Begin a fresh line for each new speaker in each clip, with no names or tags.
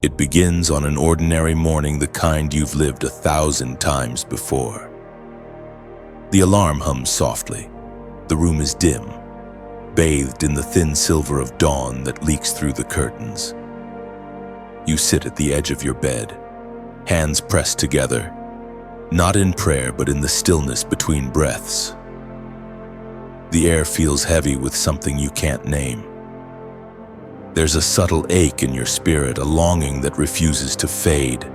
It begins on an ordinary morning, the kind you've lived 1,000 times before. The alarm hums softly. The room is dim, bathed in the thin silver of dawn that leaks through the curtains. You sit at the edge of your bed, hands pressed together, not in prayer but in the stillness between breaths. The air feels heavy with something you can't name. There's a subtle ache in your spirit, a longing that refuses to fade.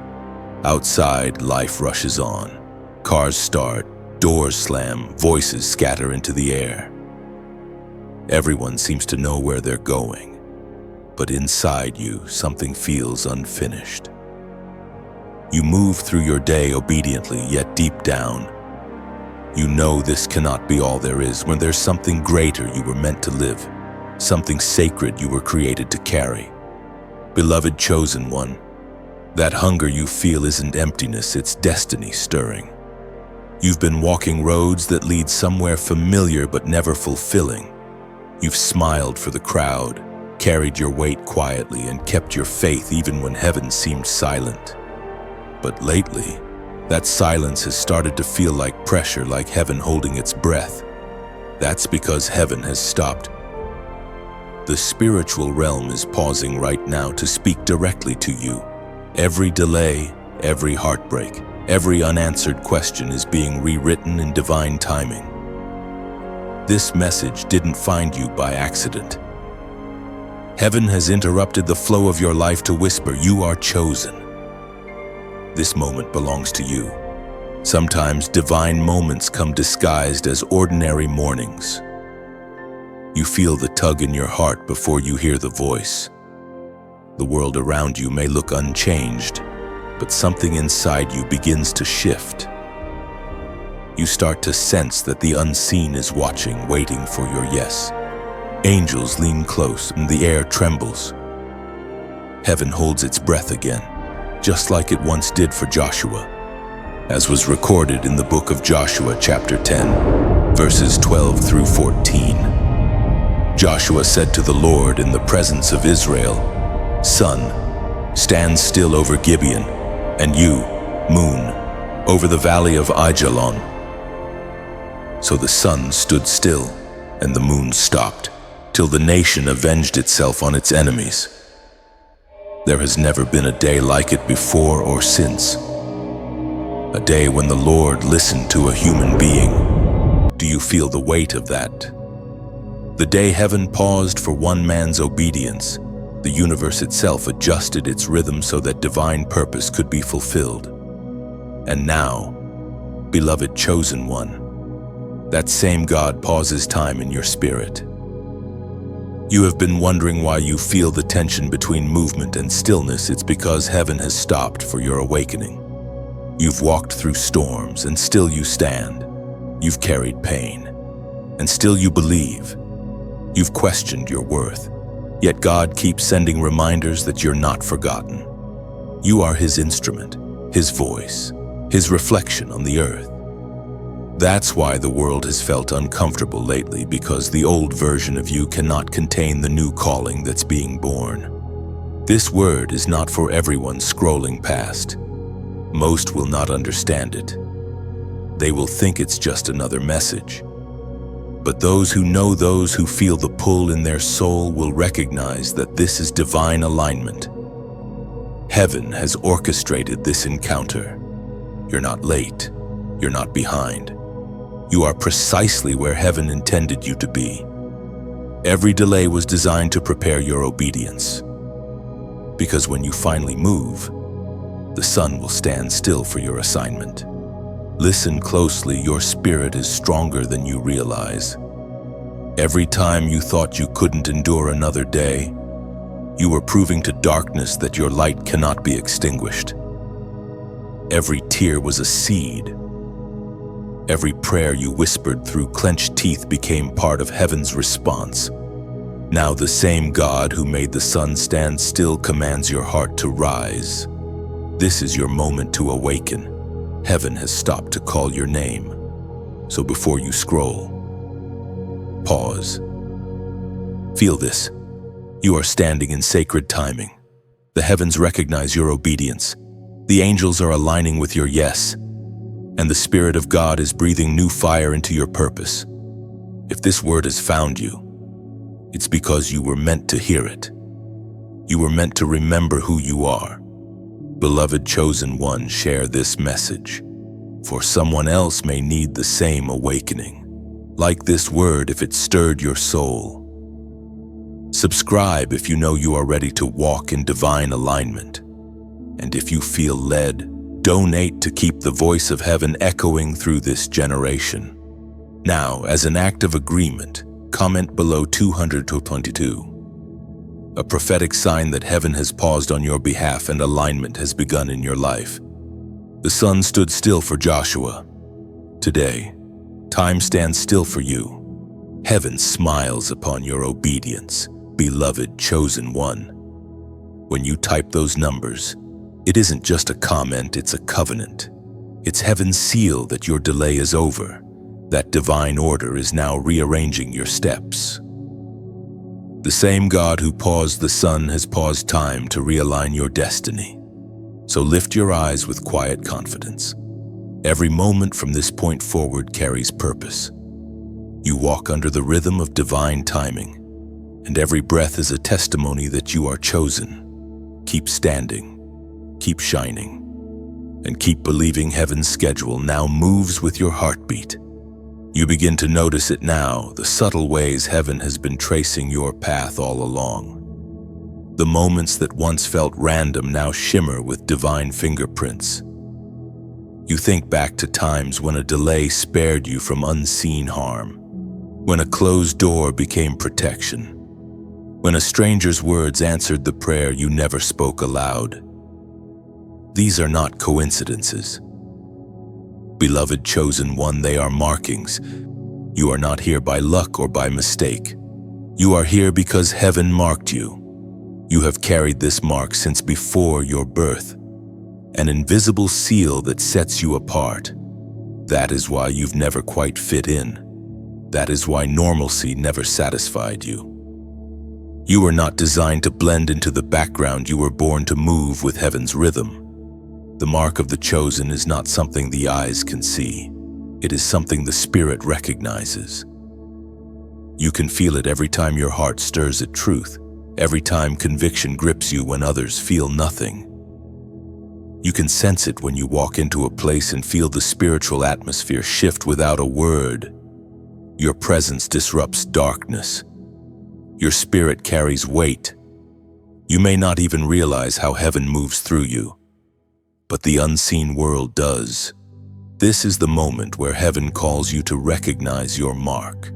Outside, life rushes on. Cars start, doors slam, voices scatter into the air. Everyone seems to know where they're going, but inside you, something feels unfinished. You move through your day obediently, yet deep down, you know this cannot be all there is, when there's something greater you were meant to live, something sacred you were created to carry. Beloved chosen one, that hunger you feel isn't emptiness, it's destiny stirring. You've been walking roads that lead somewhere familiar but never fulfilling. You've smiled for the crowd, carried your weight quietly, and kept your faith even when heaven seemed silent. But lately, that silence has started to feel like pressure, like heaven holding its breath. That's because heaven has stopped. The spiritual realm is pausing right now to speak directly to you. Every delay, every heartbreak, every unanswered question is being rewritten in divine timing. This message didn't find you by accident. Heaven has interrupted the flow of your life to whisper, you are chosen. This moment belongs to you. Sometimes divine moments come disguised as ordinary mornings. You feel the tug in your heart before you hear the voice. The world around you may look unchanged, but something inside you begins to shift. You start to sense that the unseen is watching, waiting for your yes. Angels lean close and the air trembles. Heaven holds its breath again, just like it once did for Joshua, as was recorded in the book of Joshua chapter 10, verses 12 through 14. Joshua said to the Lord in the presence of Israel, Sun, stand still over Gibeon, and you, Moon, over the valley of Aijalon. So the sun stood still, and the moon stopped, till the nation avenged itself on its enemies. There has never been a day like it before or since. A day when the Lord listened to a human being. Do you feel the weight of that? The day heaven paused for one man's obedience, the universe itself adjusted its rhythm so that divine purpose could be fulfilled. And now, beloved chosen one, that same God pauses time in your spirit. You have been wondering why you feel the tension between movement and stillness. It's because heaven has stopped for your awakening. You've walked through storms and still you stand. You've carried pain and still you believe. You've questioned your worth, yet God keeps sending reminders that you're not forgotten. You are His instrument, His voice, His reflection on the earth. That's why the world has felt uncomfortable lately, because the old version of you cannot contain the new calling that's being born. This word is not for everyone scrolling past. Most will not understand it. They will think it's just another message. But those who know, those who feel the pull in their soul, will recognize that this is divine alignment. Heaven has orchestrated this encounter. You're not late. You're not behind. You are precisely where heaven intended you to be. Every delay was designed to prepare your obedience. Because when you finally move, the sun will stand still for your assignment. Listen closely, your spirit is stronger than you realize. Every time you thought you couldn't endure another day, you were proving to darkness that your light cannot be extinguished. Every tear was a seed. Every prayer you whispered through clenched teeth became part of heaven's response. Now the same God who made the sun stand still commands your heart to rise. This is your moment to awaken. Heaven has stopped to call your name. So before you scroll, pause. Feel this. You are standing in sacred timing. The heavens recognize your obedience. The angels are aligning with your yes. And the Spirit of God is breathing new fire into your purpose. If this word has found you, it's because you were meant to hear it. You were meant to remember who you are. Beloved chosen one, share this message, for someone else may need the same awakening. Like this word if it stirred your soul. Subscribe if you know you are ready to walk in divine alignment. And if you feel led, donate to keep the voice of heaven echoing through this generation. Now, as an act of agreement, comment below 222. A prophetic sign that heaven has paused on your behalf and alignment has begun in your life. The sun stood still for Joshua. Today, time stands still for you. Heaven smiles upon your obedience, beloved chosen one. When you type those numbers, it isn't just a comment, it's a covenant. It's heaven's seal that your delay is over, that divine order is now rearranging your steps. The same God who paused the sun has paused time to realign your destiny. So lift your eyes with quiet confidence. Every moment from this point forward carries purpose. You walk under the rhythm of divine timing, and every breath is a testimony that you are chosen. Keep standing, keep shining, and keep believing heaven's schedule now moves with your heartbeat. You begin to notice it now, the subtle ways heaven has been tracing your path all along. The moments that once felt random now shimmer with divine fingerprints. You think back to times when a delay spared you from unseen harm, when a closed door became protection, when a stranger's words answered the prayer you never spoke aloud. These are not coincidences. Beloved chosen one, they are markings. You are not here by luck or by mistake. You are here because heaven marked you. You have carried this mark since before your birth, an invisible seal that sets you apart. That is why you've never quite fit in. That is why normalcy never satisfied you. You were not designed to blend into the background, you were born to move with heaven's rhythm. The mark of the chosen is not something the eyes can see. It is something the spirit recognizes. You can feel it every time your heart stirs at truth, every time conviction grips you when others feel nothing. You can sense it when you walk into a place and feel the spiritual atmosphere shift without a word. Your presence disrupts darkness. Your spirit carries weight. You may not even realize how heaven moves through you, but the unseen world does. This is the moment where heaven calls you to recognize your mark.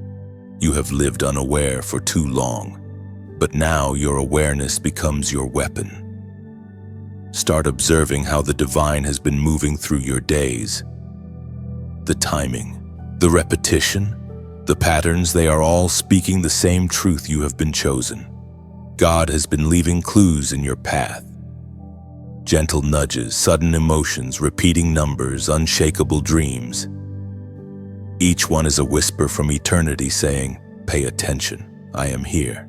You have lived unaware for too long, but now your awareness becomes your weapon. Start observing how the divine has been moving through your days. The timing, the repetition, the patterns, they are all speaking the same truth: you have been chosen. God has been leaving clues in your path. Gentle nudges, sudden emotions, repeating numbers, unshakable dreams. Each one is a whisper from eternity saying, "Pay attention, I am here."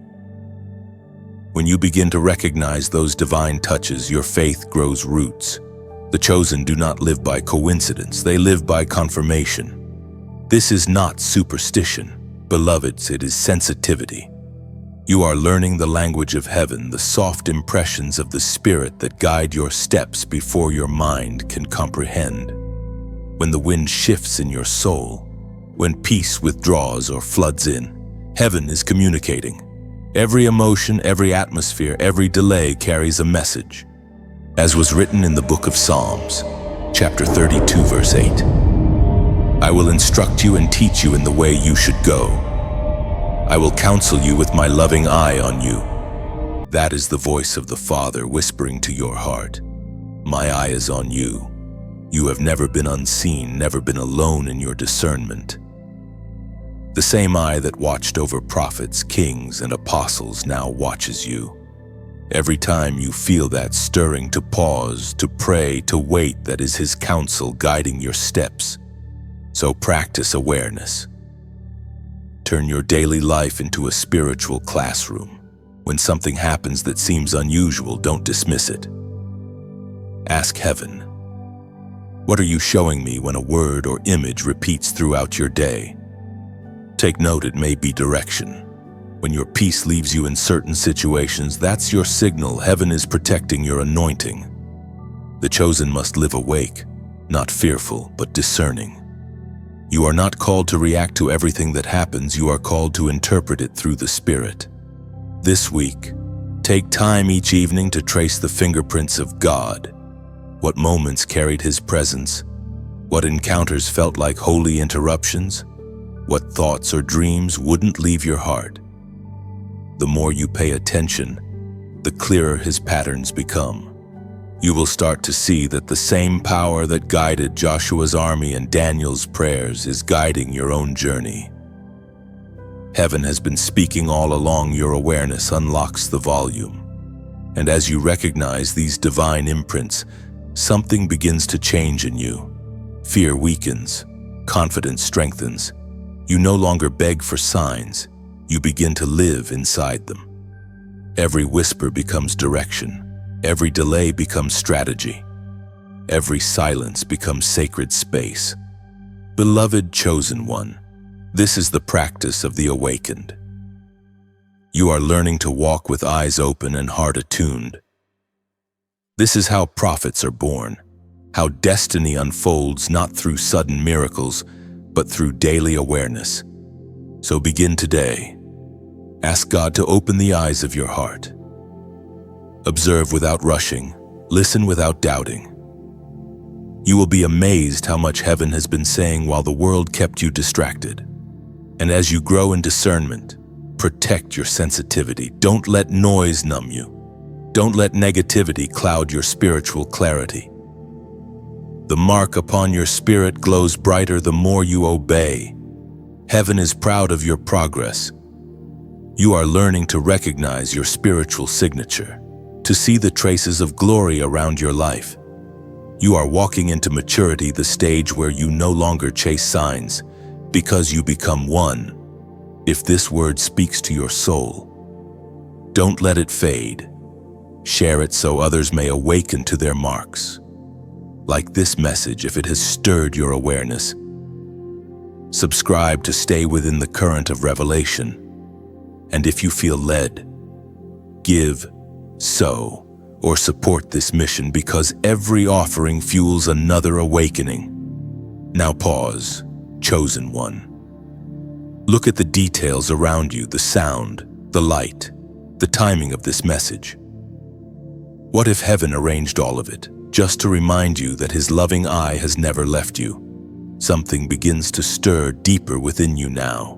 When you begin to recognize those divine touches, your faith grows roots. The chosen do not live by coincidence, they live by confirmation. This is not superstition, beloveds, it is sensitivity. You are learning the language of heaven, the soft impressions of the Spirit that guide your steps before your mind can comprehend. When the wind shifts in your soul, when peace withdraws or floods in, heaven is communicating. Every emotion, every atmosphere, every delay carries a message. As was written in the book of Psalms, chapter 32, verse 8, "I will instruct you and teach you in the way you should go. I will counsel you with my loving eye on you." That is the voice of the Father whispering to your heart, "My eye is on you. You have never been unseen, never been alone in your discernment." The same eye that watched over prophets, kings, and apostles now watches you. Every time you feel that stirring to pause, to pray, to wait, that is His counsel guiding your steps. So practice awareness. Turn your daily life into a spiritual classroom. When something happens that seems unusual, don't dismiss it. Ask heaven, what are you showing me when a word or image repeats throughout your day? Take note, it may be direction. When your peace leaves you in certain situations, that's your signal. Heaven is protecting your anointing. The chosen must live awake, not fearful, but discerning. You are not called to react to everything that happens. You are called to interpret it through the Spirit. This week, take time each evening to trace the fingerprints of God. What moments carried His presence? What encounters felt like holy interruptions? What thoughts or dreams wouldn't leave your heart? The more you pay attention, the clearer His patterns become. You will start to see that the same power that guided Joshua's army and Daniel's prayers is guiding your own journey. Heaven has been speaking all along. Your awareness unlocks the volume. And as you recognize these divine imprints, something begins to change in you. Fear weakens, confidence strengthens. You no longer beg for signs, you begin to live inside them. Every whisper becomes direction. Every delay becomes strategy. Every silence becomes sacred space. Beloved chosen one, this is the practice of the awakened. You are learning to walk with eyes open and heart attuned. This is how prophets are born, how destiny unfolds not through sudden miracles, but through daily awareness. So begin today. Ask God to open the eyes of your heart. Observe without rushing, listen without doubting. You will be amazed how much heaven has been saying while the world kept you distracted. And as you grow in discernment, protect your sensitivity. Don't let noise numb you. Don't let negativity cloud your spiritual clarity. The mark upon your spirit glows brighter the more you obey. Heaven is proud of your progress. You are learning to recognize your spiritual signature, to see the traces of glory around your life. You are walking into maturity, the stage where you no longer chase signs, because you become one. If this word speaks to your soul, don't let it fade. Share it so others may awaken to their marks. Like this message, if it has stirred your awareness, subscribe to stay within the current of revelation. And if you feel led, give, sow, or support this mission, because every offering fuels another awakening. Now pause, chosen one. Look at the details around you, the sound, the light, the timing of this message. What if heaven arranged all of it, just to remind you that His loving eye has never left you? Something begins to stir deeper within you now.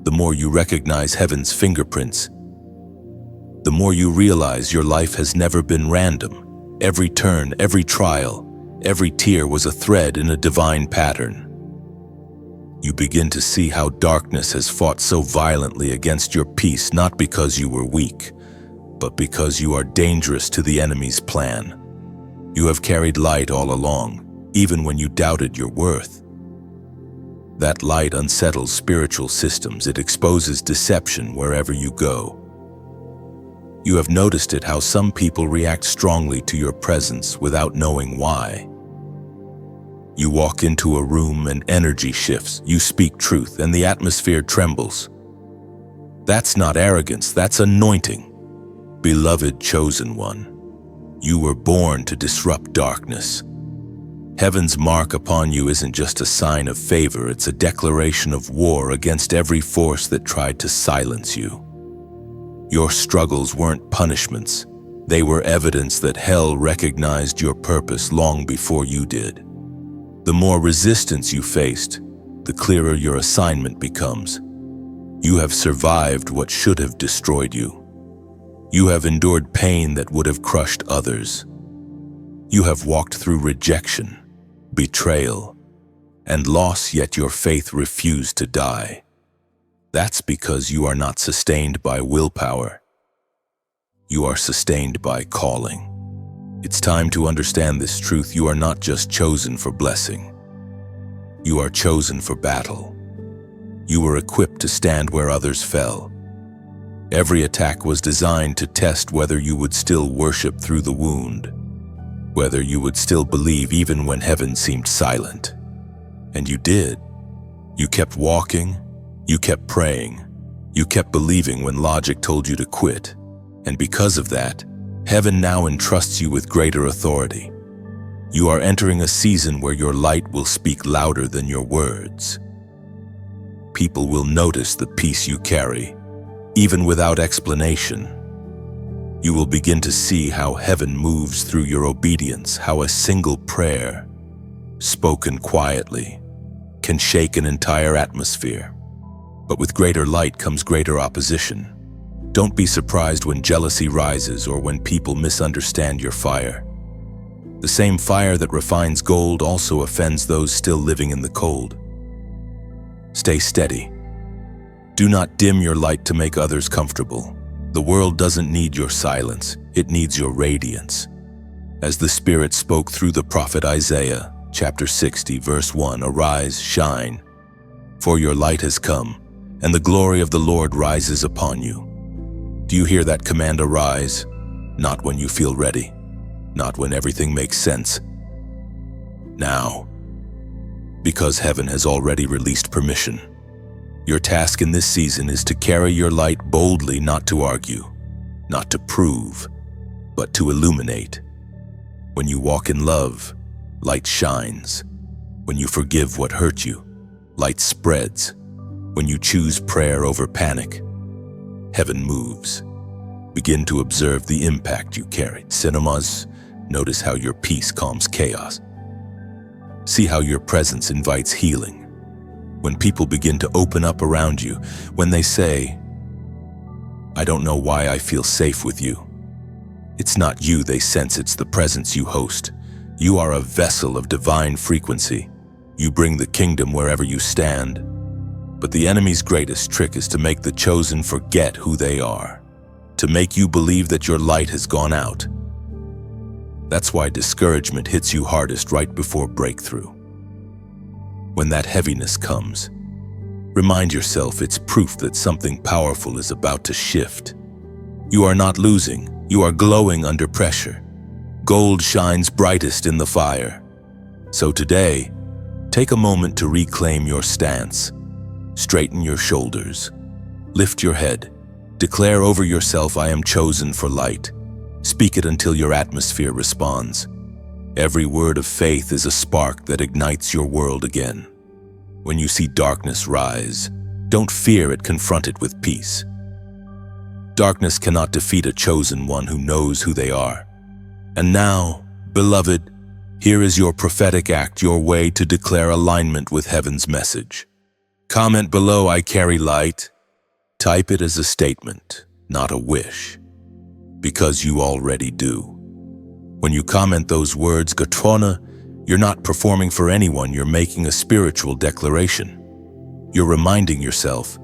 The more you recognize heaven's fingerprints, the more you realize your life has never been random. Every turn, every trial, every tear was a thread in a divine pattern. You begin to see how darkness has fought so violently against your peace, not because you were weak, but because you are dangerous to the enemy's plan. You have carried light all along, even when you doubted your worth. That light unsettles spiritual systems. It exposes deception wherever you go. You have noticed it, how some people react strongly to your presence without knowing why. You walk into a room and energy shifts. You speak truth and the atmosphere trembles. That's not arrogance, that's anointing. Beloved chosen one, you were born to disrupt darkness. Heaven's mark upon you isn't just a sign of favor, it's a declaration of war against every force that tried to silence you. Your struggles weren't punishments. They were evidence that hell recognized your purpose long before you did. The more resistance you faced, the clearer your assignment becomes. You have survived what should have destroyed you. You have endured pain that would have crushed others. You have walked through rejection, betrayal, and loss, yet your faith refused to die. That's because you are not sustained by willpower. You are sustained by calling. It's time to understand this truth. You are not just chosen for blessing. You are chosen for battle. You were equipped to stand where others fell. Every attack was designed to test whether you would still worship through the wound, whether you would still believe even when heaven seemed silent. And you did. You kept walking, you kept praying, you kept believing when logic told you to quit. And because of that, heaven now entrusts you with greater authority. You are entering a season where your light will speak louder than your words. People will notice the peace you carry, even without explanation. You will begin to see how heaven moves through your obedience, how a single prayer, spoken quietly, can shake an entire atmosphere. But with greater light comes greater opposition. Don't be surprised when jealousy rises or when people misunderstand your fire. The same fire that refines gold also offends those still living in the cold. Stay steady. Do not dim your light to make others comfortable. The world doesn't need your silence, it needs your radiance. As the Spirit spoke through the prophet Isaiah, chapter 60, verse 1, "Arise, shine, for your light has come, and the glory of the Lord rises upon you." Do you hear that command, arise? Not when you feel ready, not when everything makes sense. Now, because heaven has already released permission. Your task in this season is to carry your light boldly, not to argue, not to prove, but to illuminate. When you walk in love, light shines. When you forgive what hurt you, light spreads. When you choose prayer over panic, heaven moves. Begin to observe the impact you carry. Cinemas, notice how your peace calms chaos. See how your presence invites healing. When people begin to open up around you, when they say, "I don't know why I feel safe with you," it's not you they sense, it's the presence you host. You are a vessel of divine frequency. You bring the kingdom wherever you stand. But the enemy's greatest trick is to make the chosen forget who they are, to make you believe that your light has gone out. That's why discouragement hits you hardest right before breakthrough. When that heaviness comes, remind yourself it's proof that something powerful is about to shift. You are not losing, you are glowing under pressure. Gold shines brightest in the fire. So today, take a moment to reclaim your stance. Straighten your shoulders. Lift your head. Declare over yourself, "I am chosen for light." Speak it until your atmosphere responds. Every word of faith is a spark that ignites your world again. When you see darkness rise, don't fear it, confront it with peace. Darkness cannot defeat a chosen one who knows who they are. And now, beloved, here is your prophetic act, your way to declare alignment with heaven's message. Comment below, "I carry light." Type it as a statement, not a wish, because you already do. When you comment those words, Gatrona, you're not performing for anyone, you're making a spiritual declaration. You're reminding yourself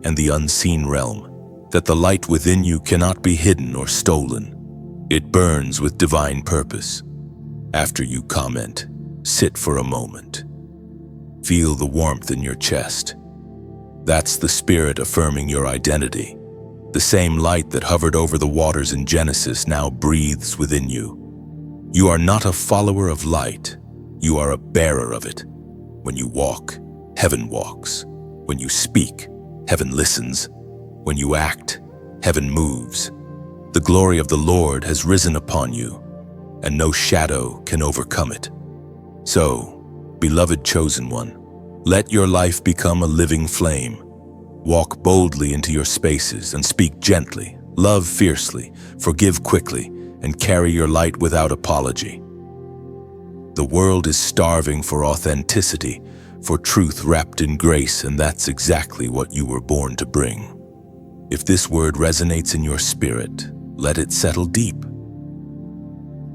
and the unseen realm that the light within you cannot be hidden or stolen. It burns with divine purpose. After you comment, sit for a moment. Feel the warmth in your chest. That's the Spirit affirming your identity. The same light that hovered over the waters in Genesis now breathes within you. You are not a follower of light. You are a bearer of it. When you walk, heaven walks. When you speak, heaven listens. When you act, heaven moves. The glory of the Lord has risen upon you, and no shadow can overcome it. So, beloved chosen one, let your life become a living flame. Walk boldly into your spaces and speak gently, love fiercely, forgive quickly, and carry your light without apology. The world is starving for authenticity, for truth wrapped in grace, and that's exactly what you were born to bring. If this word resonates in your spirit, let it settle deep.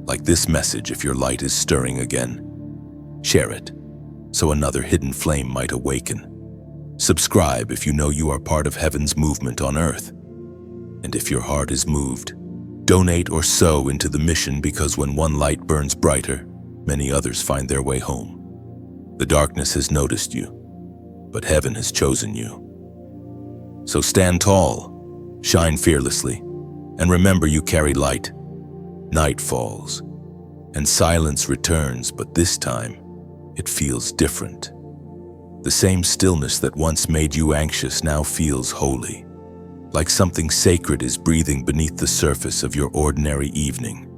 Like this message, if your light is stirring again, share it so another hidden flame might awaken. Subscribe if you know you are part of heaven's movement on earth. And if your heart is moved, donate or sow into the mission, because when one light burns brighter, many others find their way home. The darkness has noticed you, but heaven has chosen you. So stand tall, Shine fearlessly, and remember you carry light. Night falls, and silence returns, but this time, it feels different. The same stillness that once made you anxious now feels holy, like something sacred is breathing beneath the surface of your ordinary evening.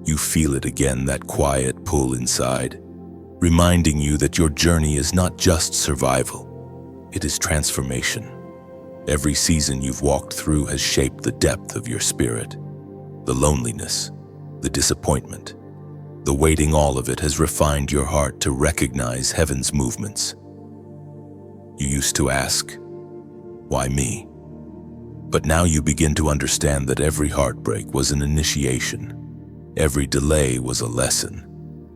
You feel it again, that quiet pull inside, reminding you that your journey is not just survival, it is transformation. Every season you've walked through has shaped the depth of your spirit. The loneliness, the disappointment, the waiting, all of it has refined your heart to recognize heaven's movements. You used to ask, why me? But now you begin to understand that every heartbreak was an initiation, every delay was a lesson,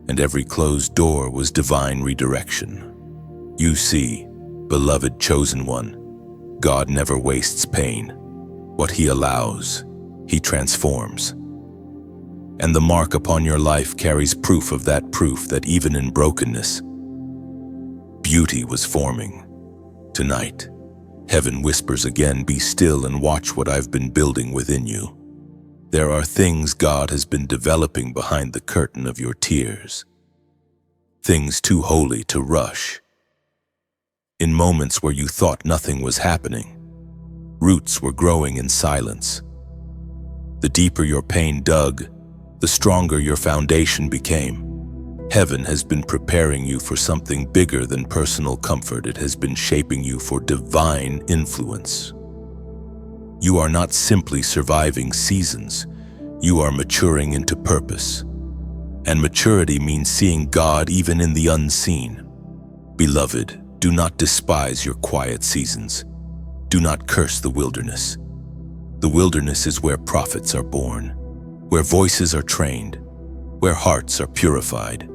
and every closed door was divine redirection. You see, beloved chosen one, God never wastes pain. What He allows, He transforms. And the mark upon your life carries proof of that, proof that even in brokenness, beauty was forming. Tonight, heaven whispers again, be still and watch what I've been building within you. There are things God has been developing behind the curtain of your tears. Things too holy to rush. In moments where you thought nothing was happening, roots were growing in silence. The deeper your pain dug, the stronger your foundation became. Heaven has been preparing you for something bigger than personal comfort. It has been shaping you for divine influence. You are not simply surviving seasons, you are maturing into purpose. And maturity means seeing God even in the unseen. Beloved, do not despise your quiet seasons. Do not curse the wilderness. The wilderness is where prophets are born, where voices are trained, where hearts are purified.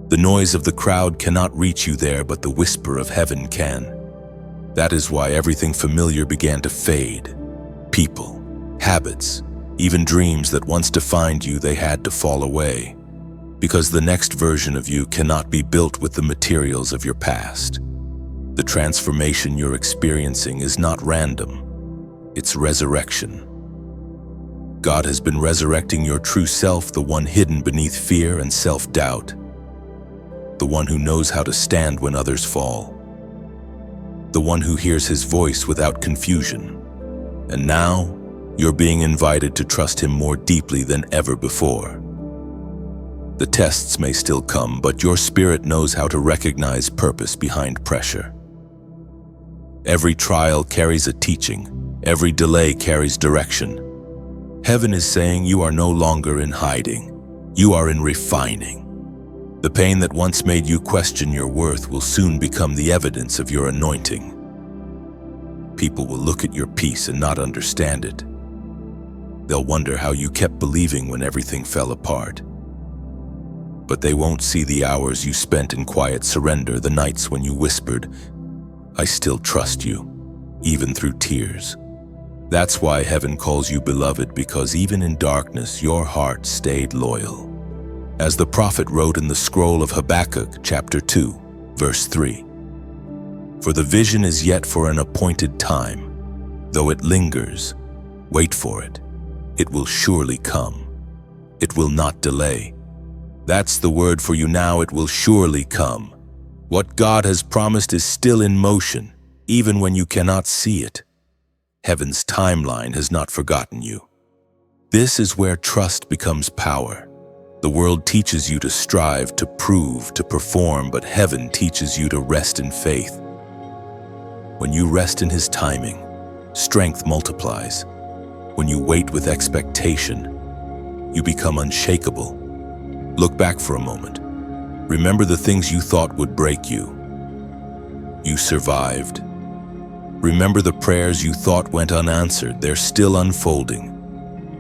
The noise of the crowd cannot reach you there, but the whisper of heaven can. That is why everything familiar began to fade. People, habits, even dreams that once defined you, they had to fall away. Because the next version of you cannot be built with the materials of your past. The transformation you're experiencing is not random, it's resurrection. God has been resurrecting your true self, the one hidden beneath fear and self-doubt, the one who knows how to stand when others fall, the one who hears His voice without confusion. And now, you're being invited to trust Him more deeply than ever before. The tests may still come, but your spirit knows how to recognize purpose behind pressure. Every trial carries a teaching, every delay carries direction. Heaven is saying you are no longer in hiding, you are in refining. The pain that once made you question your worth will soon become the evidence of your anointing. People will look at your peace and not understand it. They'll wonder how you kept believing when everything fell apart. But they won't see the hours you spent in quiet surrender, the nights when you whispered, I still trust you, even through tears. That's why heaven calls you beloved, because even in darkness, your heart stayed loyal. As the prophet wrote in the scroll of Habakkuk, chapter 2, verse 3, for the vision is yet for an appointed time. Though it lingers, wait for it. It will surely come. It will not delay. That's the word for you now, it will surely come. What God has promised is still in motion, even when you cannot see it. Heaven's timeline has not forgotten you. This is where trust becomes power. The world teaches you to strive, to prove, to perform, but heaven teaches you to rest in faith. When you rest in His timing, strength multiplies. When you wait with expectation, you become unshakable. Look back for a moment. Remember the things you thought would break you. You survived. Remember the prayers you thought went unanswered, they're still unfolding.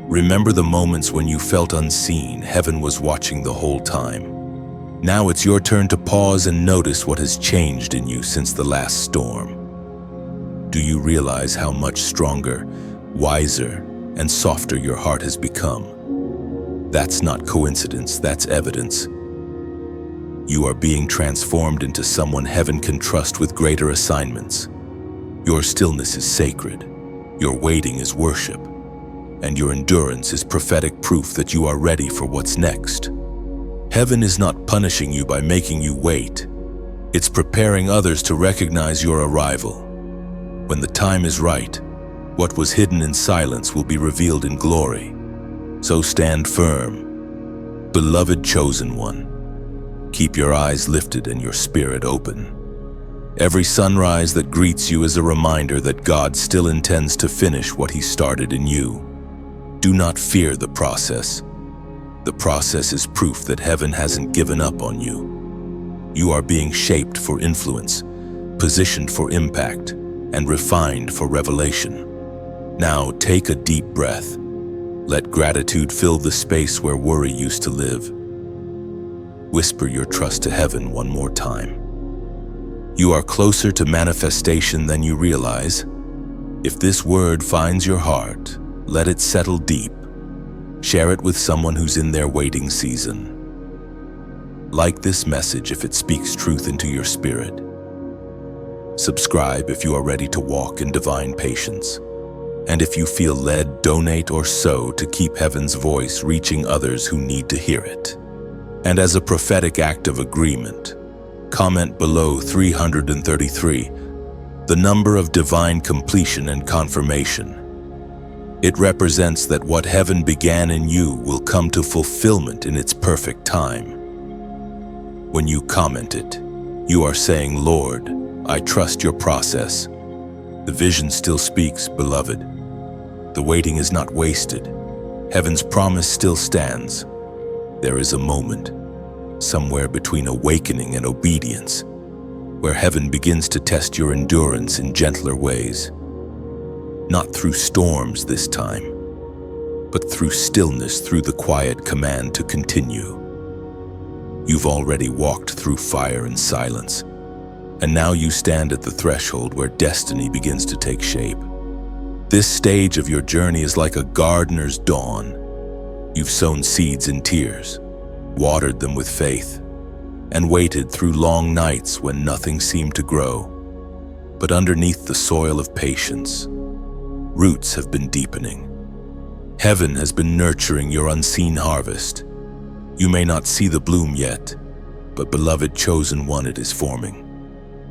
Remember the moments when you felt unseen, heaven was watching the whole time. Now it's your turn to pause and notice what has changed in you since the last storm. Do you realize how much stronger, wiser, and softer your heart has become? That's not coincidence, that's evidence. You are being transformed into someone heaven can trust with greater assignments. Your stillness is sacred. Your waiting is worship, and your endurance is prophetic proof that you are ready for what's next. Heaven is not punishing you by making you wait. It's preparing others to recognize your arrival. When the time is right, what was hidden in silence will be revealed in glory. So stand firm, beloved chosen one. Keep your eyes lifted and your spirit open. Every sunrise that greets you is a reminder that God still intends to finish what He started in you. Do not fear the process. The process is proof that heaven hasn't given up on you. You are being shaped for influence, positioned for impact, and refined for revelation. Now take a deep breath. Let gratitude fill the space where worry used to live. Whisper your trust to heaven one more time. You are closer to manifestation than you realize. If this word finds your heart, let it settle deep. Share it with someone who's in their waiting season. Like this message if it speaks truth into your spirit. Subscribe if you are ready to walk in divine patience. And if you feel led, donate or sow to keep heaven's voice reaching others who need to hear it. And as a prophetic act of agreement, comment below 333, the number of divine completion and confirmation. It represents that what heaven began in you will come to fulfillment in its perfect time. When you comment it, you are saying, Lord, I trust your process. The vision still speaks, beloved. The waiting is not wasted. Heaven's promise still stands. There is a moment, somewhere between awakening and obedience, where heaven begins to test your endurance in gentler ways. Not through storms this time, but through stillness, through the quiet command to continue. You've already walked through fire and silence, and now you stand at the threshold where destiny begins to take shape. This stage of your journey is like a gardener's dawn. You've sown seeds in tears, watered them with faith, and waited through long nights when nothing seemed to grow. But underneath the soil of patience, roots have been deepening. Heaven has been nurturing your unseen harvest. You may not see the bloom yet, but beloved chosen one, it is forming.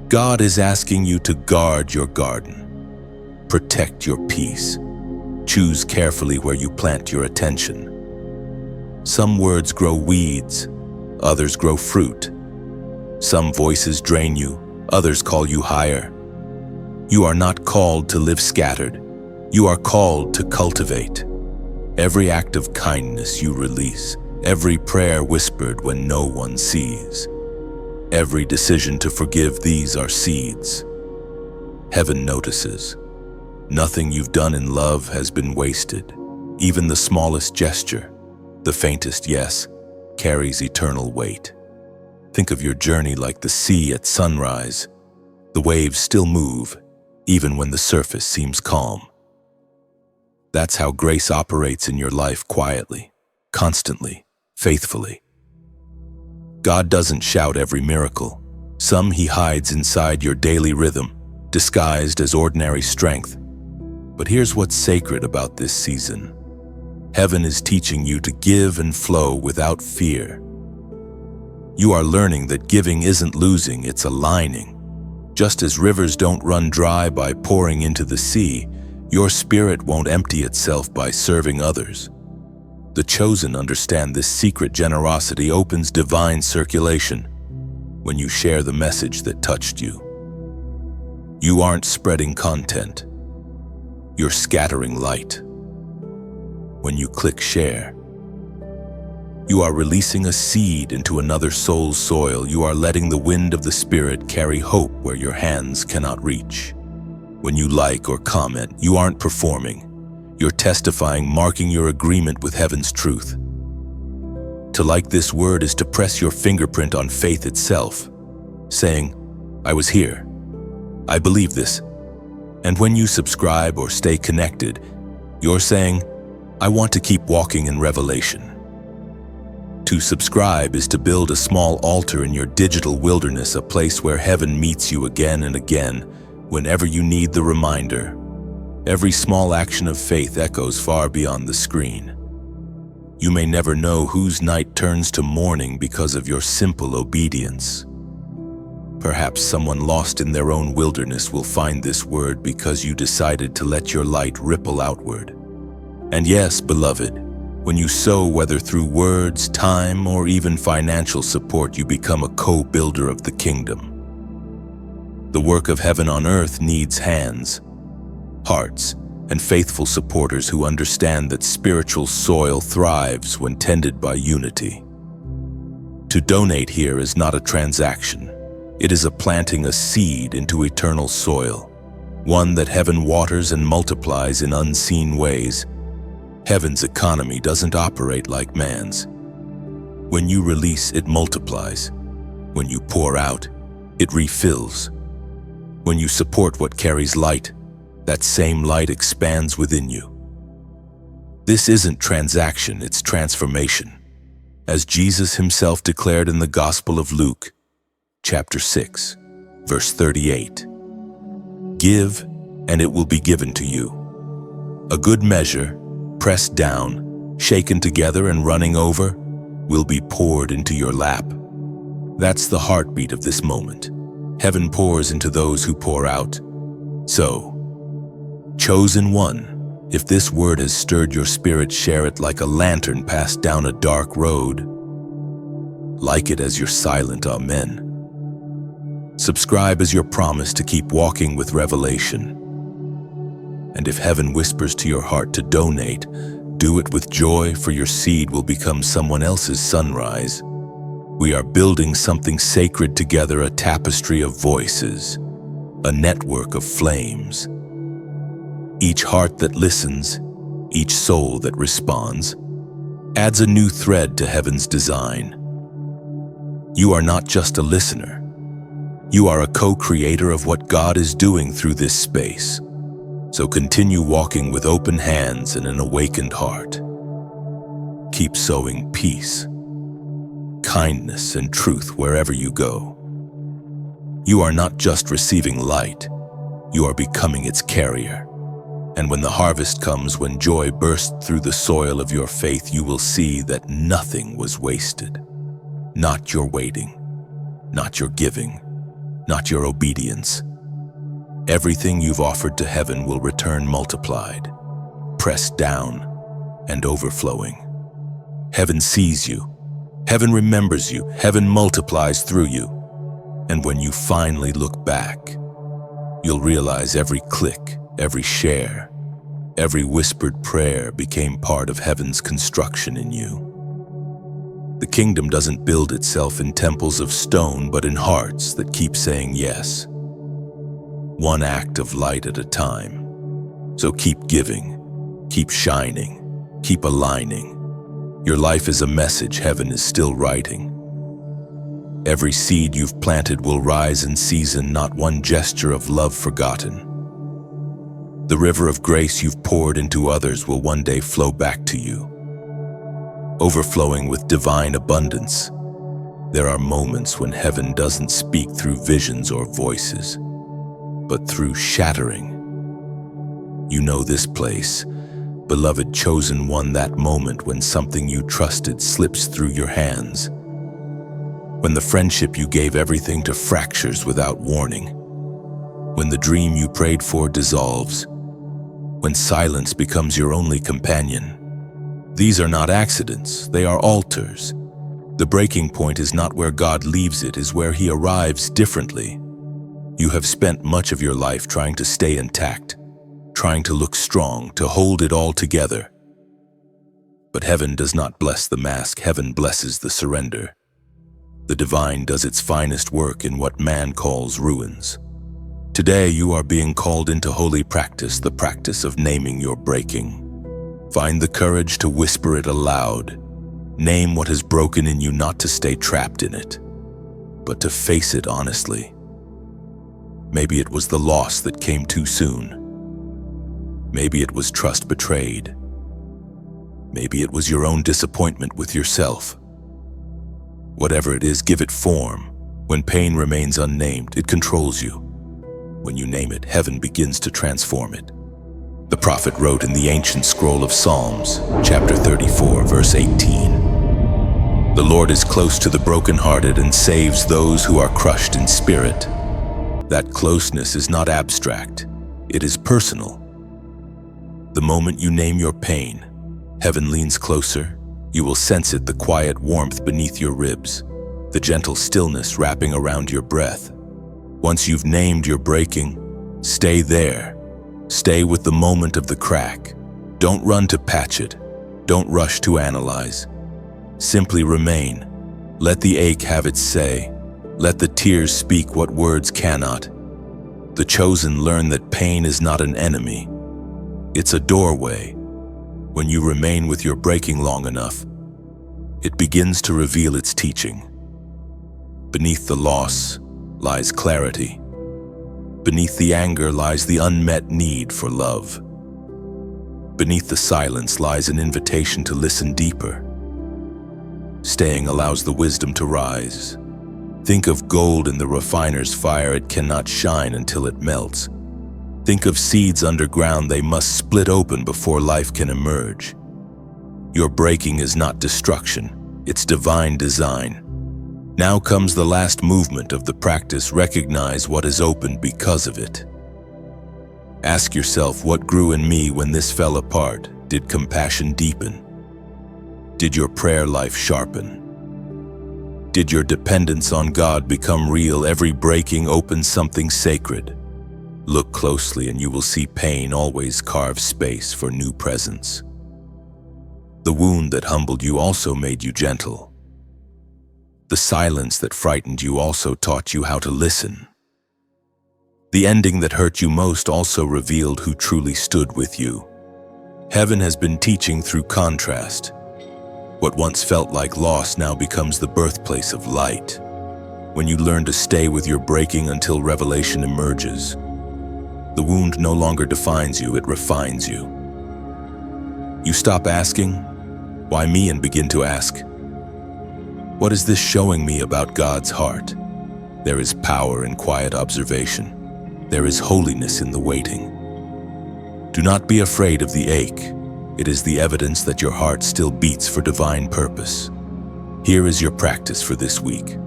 God is asking you to guard your garden, protect your peace, choose carefully where you plant your attention. Some words grow weeds, others grow fruit. Some voices drain you, others call you higher. You are not called to live scattered. You are called to cultivate. Every act of kindness you release, every prayer whispered when no one sees, every decision to forgive, these are seeds. Heaven notices. Nothing you've done in love has been wasted. Even the smallest gesture, the faintest yes, carries eternal weight. Think of your journey like the sea at sunrise. The waves still move, even when the surface seems calm. That's how grace operates in your life, quietly, constantly, faithfully. God doesn't shout every miracle. Some He hides inside your daily rhythm, disguised as ordinary strength. But here's what's sacred about this season. Heaven is teaching you to give and flow without fear. You are learning that giving isn't losing, it's aligning. Just as rivers don't run dry by pouring into the sea, your spirit won't empty itself by serving others. The chosen understand this secret generosity opens divine circulation when you share the message that touched you. You aren't spreading content. You're scattering light. When you click share, you are releasing a seed into another soul's soil. You are letting the wind of the Spirit carry hope where your hands cannot reach. When you like or comment, you aren't performing. You're testifying, marking your agreement with heaven's truth. To like this word is to press your fingerprint on faith itself, saying, I was here. I believe this. And when you subscribe or stay connected, you're saying, I want to keep walking in revelation. To subscribe is to build a small altar in your digital wilderness, a place where heaven meets you again and again, whenever you need the reminder. Every small action of faith echoes far beyond the screen. You may never know whose night turns to morning because of your simple obedience. Perhaps someone lost in their own wilderness will find this word because you decided to let your light ripple outward. And yes, beloved, when you sow, whether through words, time, or even financial support, you become a co-builder of the kingdom. The work of heaven on earth needs hands, hearts, and faithful supporters who understand that spiritual soil thrives when tended by unity. To donate here is not a transaction. It is a planting a seed into eternal soil, one that heaven waters and multiplies in unseen ways. Heaven's economy doesn't operate like man's. When you release, it multiplies. When you pour out, it refills. When you support what carries light, that same light expands within you. This isn't transaction, it's transformation. As Jesus himself declared in the Gospel of Luke, chapter 6, verse 38, "Give, and it will be given to you. A good measure, pressed down, shaken together and running over, will be poured into your lap." That's the heartbeat of this moment. Heaven pours into those who pour out. So, chosen one, if this word has stirred your spirit, share it like a lantern passed down a dark road. Like it as your silent amen. Subscribe as your promise to keep walking with revelation. And if heaven whispers to your heart to donate, do it with joy, for your seed will become someone else's sunrise. We are building something sacred together, a tapestry of voices, a network of flames. Each heart that listens, each soul that responds, adds a new thread to heaven's design. You are not just a listener. You are a co-creator of what God is doing through this space. So continue walking with open hands and an awakened heart. Keep sowing peace, kindness, and truth wherever you go. You are not just receiving light, you are becoming its carrier. And when the harvest comes, when joy bursts through the soil of your faith, you will see that nothing was wasted. Not your waiting, not your giving, not your obedience. Everything you've offered to heaven will return multiplied, pressed down, and overflowing. Heaven sees you. Heaven remembers you. Heaven multiplies through you. And when you finally look back, you'll realize every click, every share, every whispered prayer became part of heaven's construction in you. The kingdom doesn't build itself in temples of stone, but in hearts that keep saying yes. One act of light at a time. So keep giving, keep shining, keep aligning. Your life is a message heaven is still writing. Every seed you've planted will rise in season, not one gesture of love forgotten. The river of grace you've poured into others will one day flow back to you, overflowing with divine abundance. There are moments when heaven doesn't speak through visions or voices, but through shattering. You know this place, beloved chosen one, that moment when something you trusted slips through your hands. When the friendship you gave everything to fractures without warning. When the dream you prayed for dissolves. When silence becomes your only companion. These are not accidents, they are altars. The breaking point is not where God leaves it, is where He arrives differently. You have spent much of your life trying to stay intact, trying to look strong, to hold it all together. But heaven does not bless the mask, heaven blesses the surrender. The divine does its finest work in what man calls ruins. Today you are being called into holy practice, the practice of naming your breaking. Find the courage to whisper it aloud. Name what has broken in you, not to stay trapped in it, but to face it honestly. Maybe it was the loss that came too soon. Maybe it was trust betrayed. Maybe it was your own disappointment with yourself. Whatever it is, give it form. When pain remains unnamed, it controls you. When you name it, heaven begins to transform it. The prophet wrote in the ancient scroll of Psalms, chapter 34, verse 18, "The Lord is close to the brokenhearted and saves those who are crushed in spirit." That closeness is not abstract, it is personal. The moment you name your pain, heaven leans closer. You will sense it, the quiet warmth beneath your ribs, the gentle stillness wrapping around your breath. Once you've named your breaking, stay there. Stay with the moment of the crack. Don't run to patch it. Don't rush to analyze. Simply remain. Let the ache have its say. Let the tears speak what words cannot. The chosen learn that pain is not an enemy. It's a doorway. When you remain with your breaking long enough, it begins to reveal its teaching. Beneath the loss lies clarity. Beneath the anger lies the unmet need for love. Beneath the silence lies an invitation to listen deeper. Staying allows the wisdom to rise. Think of gold in the refiner's fire, it cannot shine until it melts. Think of seeds underground, they must split open before life can emerge. Your breaking is not destruction, it's divine design. Now comes the last movement of the practice. Recognize what is opened because of it. Ask yourself, what grew in me when this fell apart? Did compassion deepen? Did your prayer life sharpen? Did your dependence on God become real? Every breaking opens something sacred. Look closely and you will see pain always carves space for new presence. The wound that humbled you also made you gentle. The silence that frightened you also taught you how to listen. The ending that hurt you most also revealed who truly stood with you. Heaven has been teaching through contrast. What once felt like loss now becomes the birthplace of light. When you learn to stay with your breaking until revelation emerges, the wound no longer defines you, it refines you. You stop asking, "Why me?" and begin to ask, "What is this showing me about God's heart?" There is power in quiet observation. There is holiness in the waiting. Do not be afraid of the ache. It is the evidence that your heart still beats for divine purpose. Here is your practice for this week.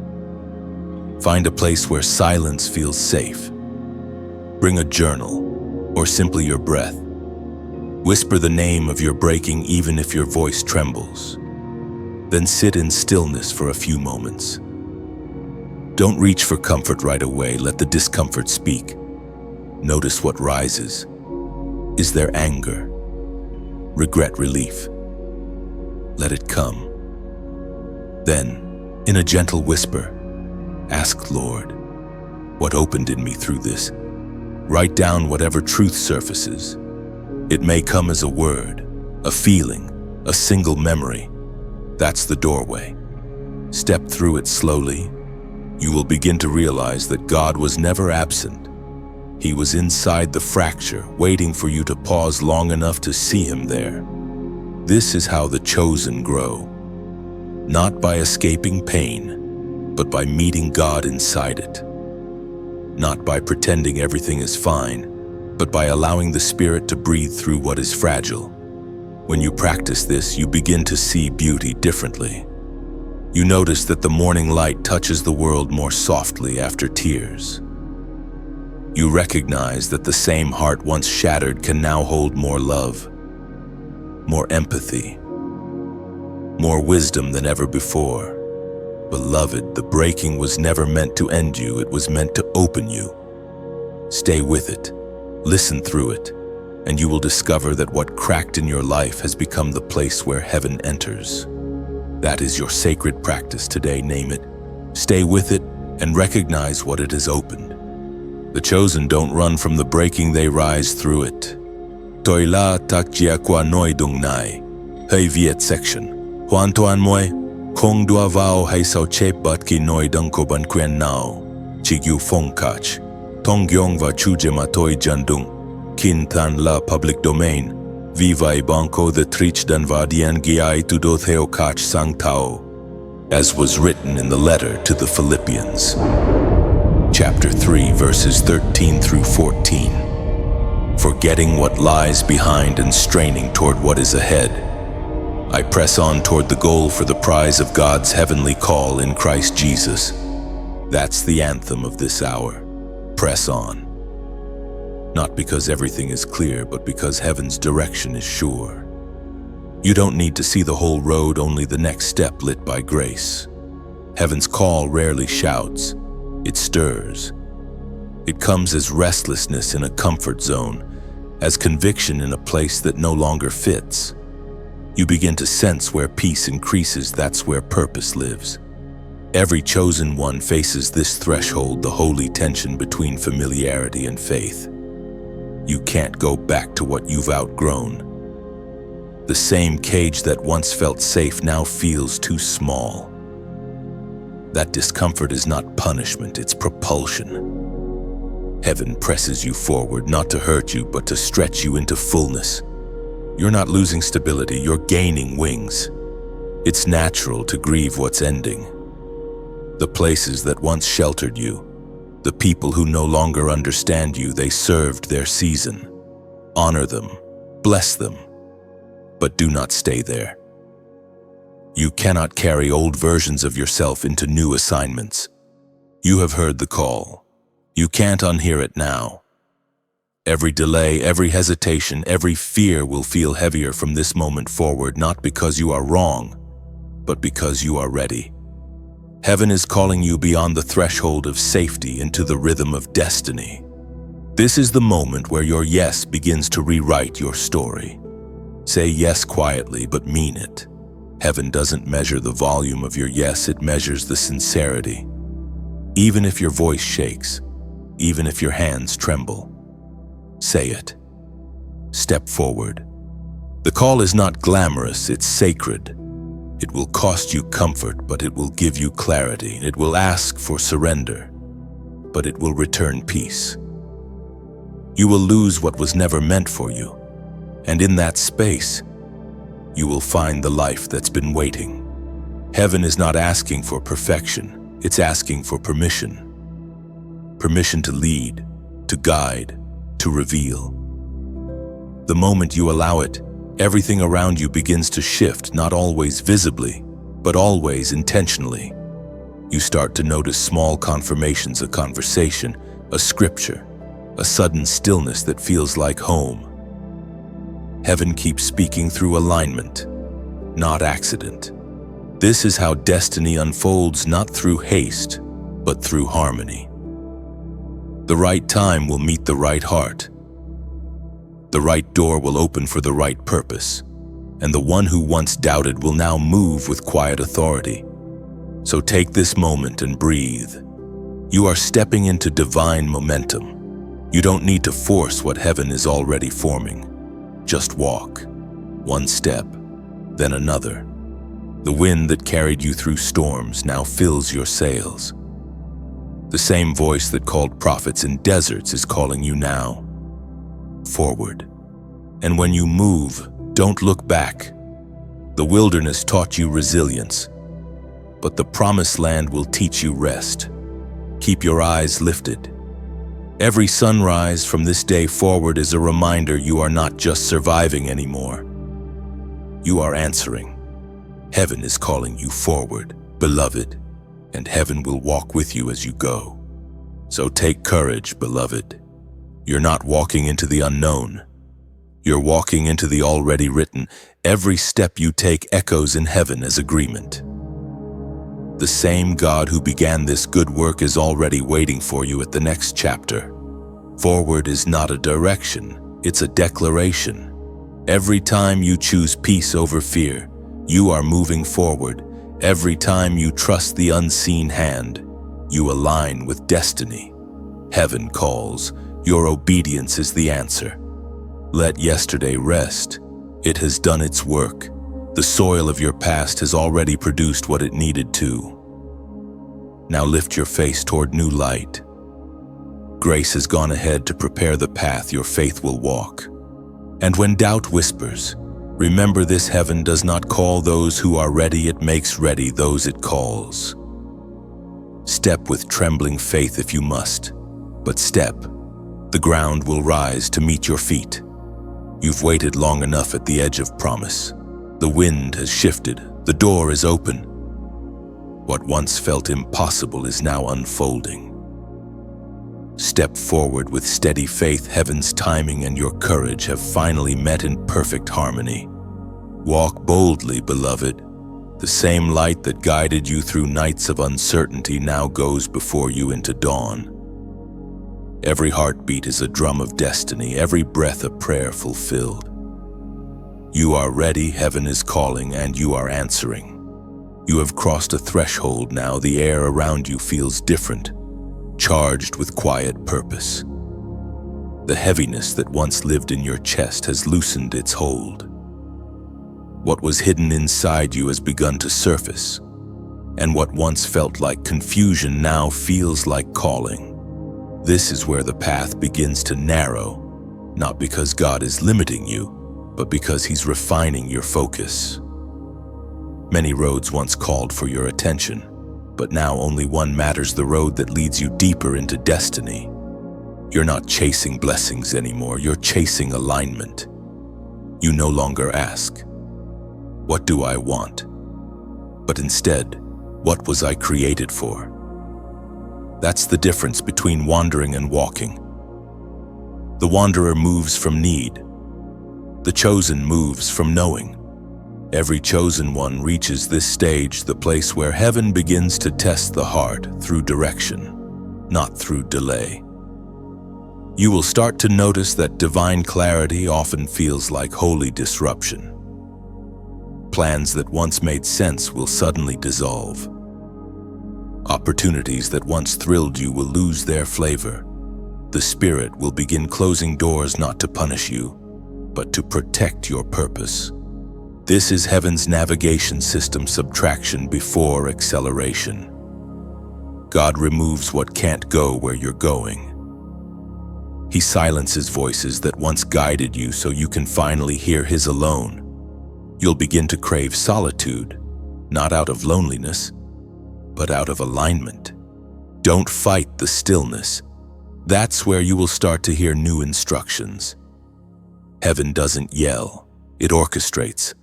Find a place where silence feels safe. Bring a journal, or simply your breath. Whisper the name of your breaking even if your voice trembles. Then sit in stillness for a few moments. Don't reach for comfort right away, let the discomfort speak. Notice what rises. Is there anger? Regret, relief? Let it come. Then, in a gentle whisper, ask, "Lord, what opened in me through this?" Write down whatever truth surfaces. It may come as a word, a feeling, a single memory. That's the doorway. Step through it slowly. You will begin to realize that God was never absent. He was inside the fracture, waiting for you to pause long enough to see him there. This is how the chosen grow. Not by escaping pain, but by meeting God inside it. Not by pretending everything is fine, but by allowing the Spirit to breathe through what is fragile. When you practice this, you begin to see beauty differently. You notice that the morning light touches the world more softly after tears. You recognize that the same heart once shattered can now hold more love, more empathy, more wisdom than ever before. Beloved, the breaking was never meant to end you, it was meant to open you. Stay with it, listen through it, and you will discover that what cracked in your life has become the place where heaven enters. That is your sacred practice today, name it. Stay with it and recognize what it has opened. The chosen don't run from the breaking, they rise through it. Toila takjia kwa noi dung nai. Hei viet section. Huan toan moi, kong dua vao hei sao chep bat ki noi dung ko ban quen nao. Chigyu fong kach. Tong gyong va chuje matoi jandung. Kin tan la public domain. Viva banco the trich dan vadian giai tu do theo kach sang tao. As was written in the letter to the Philippians. Chapter 3, verses 13 through 14. forgetting what lies behind and straining toward what is ahead. I press on toward the goal for the prize of God's heavenly call in Christ Jesus. That's the anthem of this hour. Press on. Not because everything is clear, but because heaven's direction is sure. You don't need to see the whole road, only the next step lit by grace. Heaven's call rarely shouts, it stirs. It comes as restlessness in a comfort zone, as conviction in a place that no longer fits. You begin to sense where peace increases, that's where purpose lives. Every chosen one faces this threshold, the holy tension between familiarity and faith. You can't go back to what you've outgrown. The same cage that once felt safe now feels too small. That discomfort is not punishment, it's propulsion. Heaven presses you forward, not to hurt you, but to stretch you into fullness. You're not losing stability, you're gaining wings. It's natural to grieve what's ending. The places that once sheltered you, the people who no longer understand you, they served their season. Honor them, bless them, but do not stay there. You cannot carry old versions of yourself into new assignments. You have heard the call. You can't unhear it now. Every delay, every hesitation, every fear will feel heavier from this moment forward, not because you are wrong, but because you are ready. Heaven is calling you beyond the threshold of safety into the rhythm of destiny. This is the moment where your yes begins to rewrite your story. Say yes quietly, but mean it. Heaven doesn't measure the volume of your yes, it measures the sincerity. Even if your voice shakes, even if your hands tremble, say it. Step forward. The call is not glamorous, it's sacred. It will cost you comfort, but it will give you clarity. It will ask for surrender, but it will return peace. You will lose what was never meant for you, and in that space, you will find the life that's been waiting. Heaven is not asking for perfection, it's asking for permission. Permission to lead, to guide, to reveal. The moment you allow it, everything around you begins to shift, not always visibly, but always intentionally. You start to notice small confirmations, a conversation, a scripture, a sudden stillness that feels like home. Heaven keeps speaking through alignment, not accident. This is how destiny unfolds, not through haste, but through harmony. The right time will meet the right heart. The right door will open for the right purpose, and the one who once doubted will now move with quiet authority. So take this moment and breathe. You are stepping into divine momentum. You don't need to force what heaven is already forming. Just walk, one step, then another. The wind that carried you through storms now fills your sails. The same voice that called prophets in deserts is calling you now. Forward. And when you move, don't look back. The wilderness taught you resilience, but the promised land will teach you rest. Keep your eyes lifted. Every sunrise from this day forward is a reminder you are not just surviving anymore. You are answering. Heaven is calling you forward, beloved, and heaven will walk with you as you go. So take courage, beloved. You're not walking into the unknown. You're walking into the already written. Every step you take echoes in heaven as agreement. The same God who began this good work is already waiting for you at the next chapter. Forward is not a direction, it's a declaration. Every time you choose peace over fear, you are moving forward. Every time you trust the unseen hand, you align with destiny. Heaven calls. Your obedience is the answer. Let yesterday rest. It has done its work. The soil of your past has already produced what it needed to. Now lift your face toward new light. Grace has gone ahead to prepare the path your faith will walk. And when doubt whispers, remember this: heaven does not call those who are ready, it makes ready those it calls. Step with trembling faith if you must, but step. The ground will rise to meet your feet. You've waited long enough at the edge of promise. The wind has shifted. The door is open. What once felt impossible is now unfolding. Step forward with steady faith. Heaven's timing and your courage have finally met in perfect harmony. Walk boldly, beloved. The same light that guided you through nights of uncertainty now goes before you into dawn. Every heartbeat is a drum of destiny, every breath a prayer fulfilled. You are ready, heaven is calling, and you are answering. You have crossed a threshold now. The air around you feels different, charged with quiet purpose. The heaviness that once lived in your chest has loosened its hold. What was hidden inside you has begun to surface, and what once felt like confusion now feels like calling. This is where the path begins to narrow, not because God is limiting you, but because He's refining your focus. Many roads once called for your attention, but now only one matters: the road that leads you deeper into destiny. You're not chasing blessings anymore, you're chasing alignment. You no longer ask, "What do I want?" but instead, "What was I created for?" That's the difference between wandering and walking. The wanderer moves from need. The chosen moves from knowing. Every chosen one reaches this stage, the place where heaven begins to test the heart through direction, not through delay. You will start to notice that divine clarity often feels like holy disruption. Plans that once made sense will suddenly dissolve. Opportunities that once thrilled you will lose their flavor. The Spirit will begin closing doors not to punish you, but to protect your purpose. This is heaven's navigation system: subtraction before acceleration. God removes what can't go where you're going. He silences voices that once guided you so you can finally hear His alone. You'll begin to crave solitude, not out of loneliness, but out of alignment. Don't fight the stillness. That's where you will start to hear new instructions. Heaven doesn't yell, it orchestrates.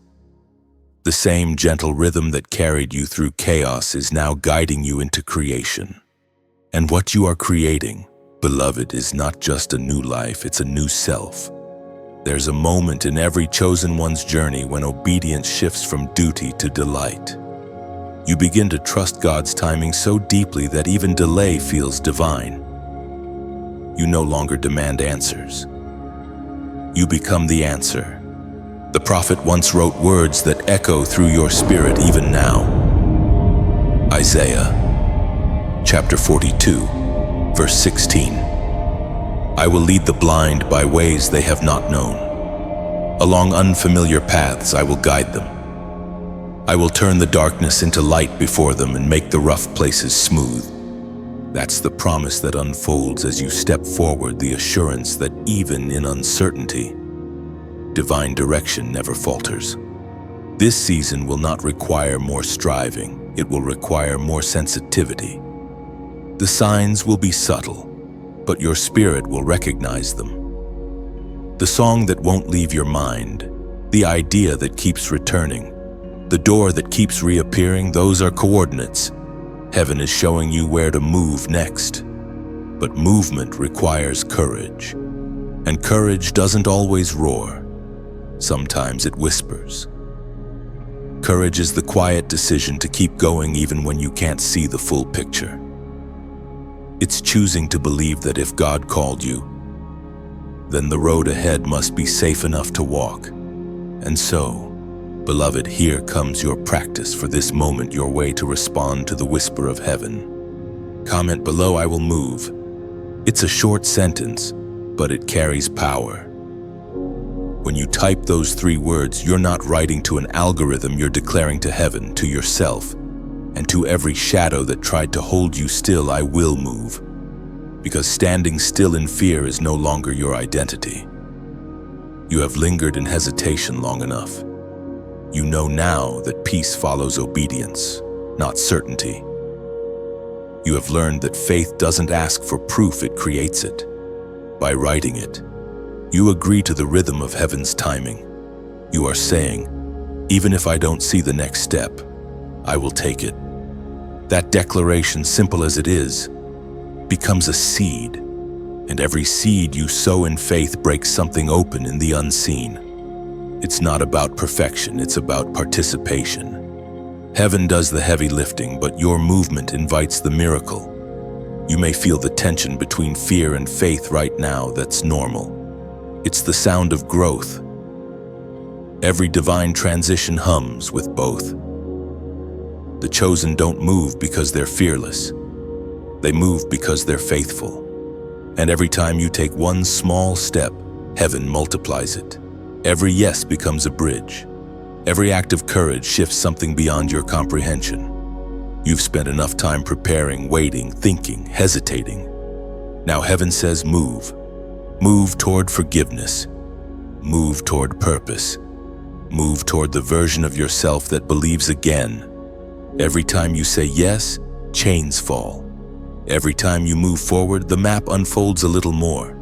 The same gentle rhythm that carried you through chaos is now guiding you into creation. And what you are creating, beloved, is not just a new life, it's a new self. There's a moment in every chosen one's journey when obedience shifts from duty to delight. You begin to trust God's timing so deeply that even delay feels divine. You no longer demand answers. You become the answer. The prophet once wrote words that echo through your spirit even now. Isaiah, chapter 42, verse 16. I will lead the blind by ways they have not known. Along unfamiliar paths I will guide them. I will turn the darkness into light before them and make the rough places smooth. That's the promise that unfolds as you step forward, the assurance that even in uncertainty, divine direction never falters. This season will not require more striving, it will require more sensitivity. The signs will be subtle, but your spirit will recognize them. The song that won't leave your mind, the idea that keeps returning, the door that keeps reappearing, those are coordinates. Heaven is showing you where to move next. But movement requires courage. And courage doesn't always roar. Sometimes it whispers. Courage is the quiet decision to keep going even when you can't see the full picture. It's choosing to believe that if God called you, then the road ahead must be safe enough to walk. And so, beloved, here comes your practice for this moment, your way to respond to the whisper of heaven. Comment below, I will move. It's a short sentence, but it carries power. When you type those 3 words, you're not writing to an algorithm, you're declaring to heaven, to yourself, and to every shadow that tried to hold you still, I will move. Because standing still in fear is no longer your identity. You have lingered in hesitation long enough. You know now that peace follows obedience, not certainty. You have learned that faith doesn't ask for proof, it creates it. By writing it, you agree to the rhythm of heaven's timing. You are saying, even if I don't see the next step, I will take it. That declaration, simple as it is, becomes a seed, and every seed you sow in faith breaks something open in the unseen. It's not about perfection, it's about participation. Heaven does the heavy lifting, but your movement invites the miracle. You may feel the tension between fear and faith right now. That's normal. It's the sound of growth. Every divine transition hums with both. The chosen don't move because they're fearless. They move because they're faithful. And every time you take one small step, heaven multiplies it. Every yes becomes a bridge. Every act of courage shifts something beyond your comprehension. You've spent enough time preparing, waiting, thinking, hesitating. Now heaven says move. Move toward forgiveness. Move toward purpose. Move toward the version of yourself that believes again. Every time you say yes, chains fall. Every time you move forward, the map unfolds a little more.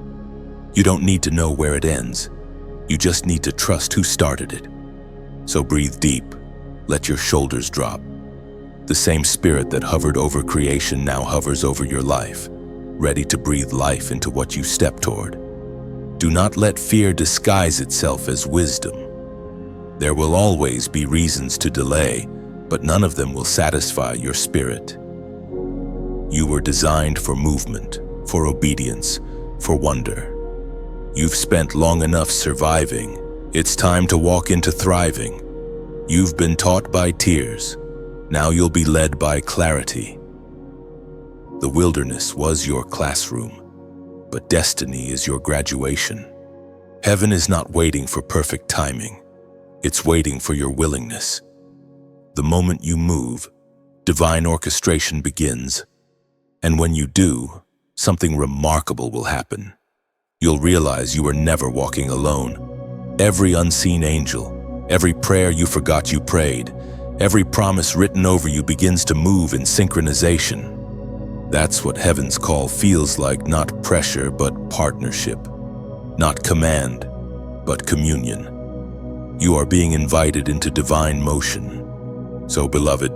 You don't need to know where it ends. You just need to trust who started it. So breathe deep. Let your shoulders drop. The same spirit that hovered over creation now hovers over your life, ready to breathe life into what you step toward. Do not let fear disguise itself as wisdom. There will always be reasons to delay, but none of them will satisfy your spirit. You were designed for movement, for obedience, for wonder. You've spent long enough surviving. It's time to walk into thriving. You've been taught by tears. Now you'll be led by clarity. The wilderness was your classroom, but destiny is your graduation. Heaven is not waiting for perfect timing. It's waiting for your willingness. The moment you move, divine orchestration begins. And when you do, something remarkable will happen. You'll realize you were never walking alone. Every unseen angel, every prayer you forgot you prayed, every promise written over you begins to move in synchronization. That's what heaven's call feels like, not pressure, but partnership. Not command, but communion. You are being invited into divine motion. So, beloved,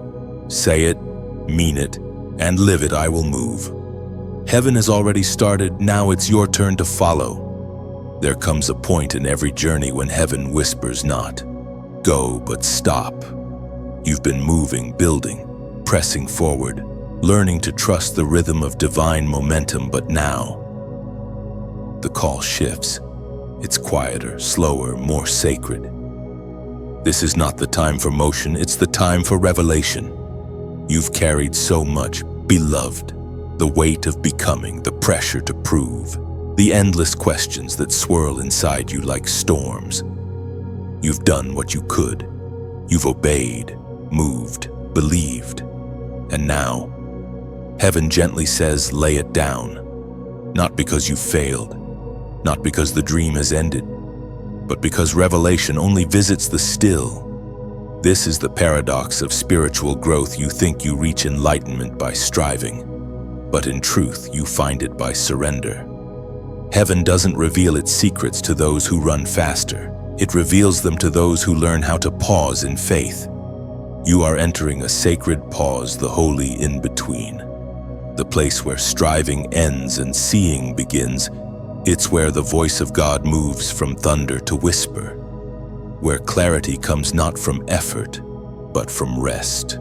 say it, mean it, and live it. I will move. Heaven has already started, now it's your turn to follow. There comes a point in every journey when heaven whispers not, go, but stop. You've been moving, building, pressing forward, learning to trust the rhythm of divine momentum, but now, the call shifts. It's quieter, slower, more sacred. This is not the time for motion, it's the time for revelation. You've carried so much, beloved. The weight of becoming, the pressure to prove, the endless questions that swirl inside you like storms. You've done what you could. You've obeyed, moved, believed. And now, heaven gently says, lay it down. Not because you failed, not because the dream has ended, but because revelation only visits the still. This is the paradox of spiritual growth. You think you reach enlightenment by striving, but in truth, you find it by surrender. Heaven doesn't reveal its secrets to those who run faster. It reveals them to those who learn how to pause in faith. You are entering a sacred pause, the holy in-between. The place where striving ends and seeing begins. It's where the voice of God moves from thunder to whisper. Where clarity comes not from effort, but from rest.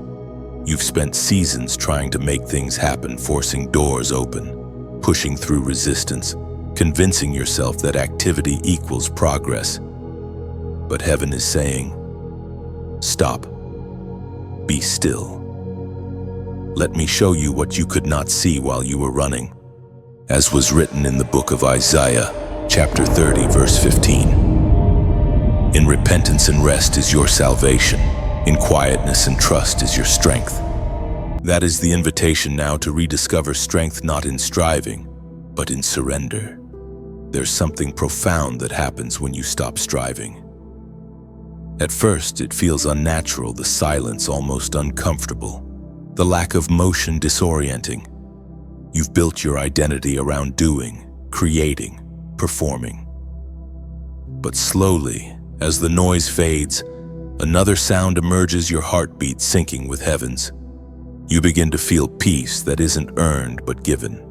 You've spent seasons trying to make things happen, forcing doors open, pushing through resistance, convincing yourself that activity equals progress. But heaven is saying, stop. Be still. Let me show you what you could not see while you were running. As was written in the book of Isaiah, chapter 30, verse 15. In repentance and rest is your salvation. In quietness and trust is your strength. That is the invitation now to rediscover strength not in striving, but in surrender. There's something profound that happens when you stop striving. At first, it feels unnatural, the silence almost uncomfortable, the lack of motion disorienting. You've built your identity around doing, creating, performing. But slowly, as the noise fades, another sound emerges, your heartbeat syncing with heaven's. You begin to feel peace that isn't earned but given.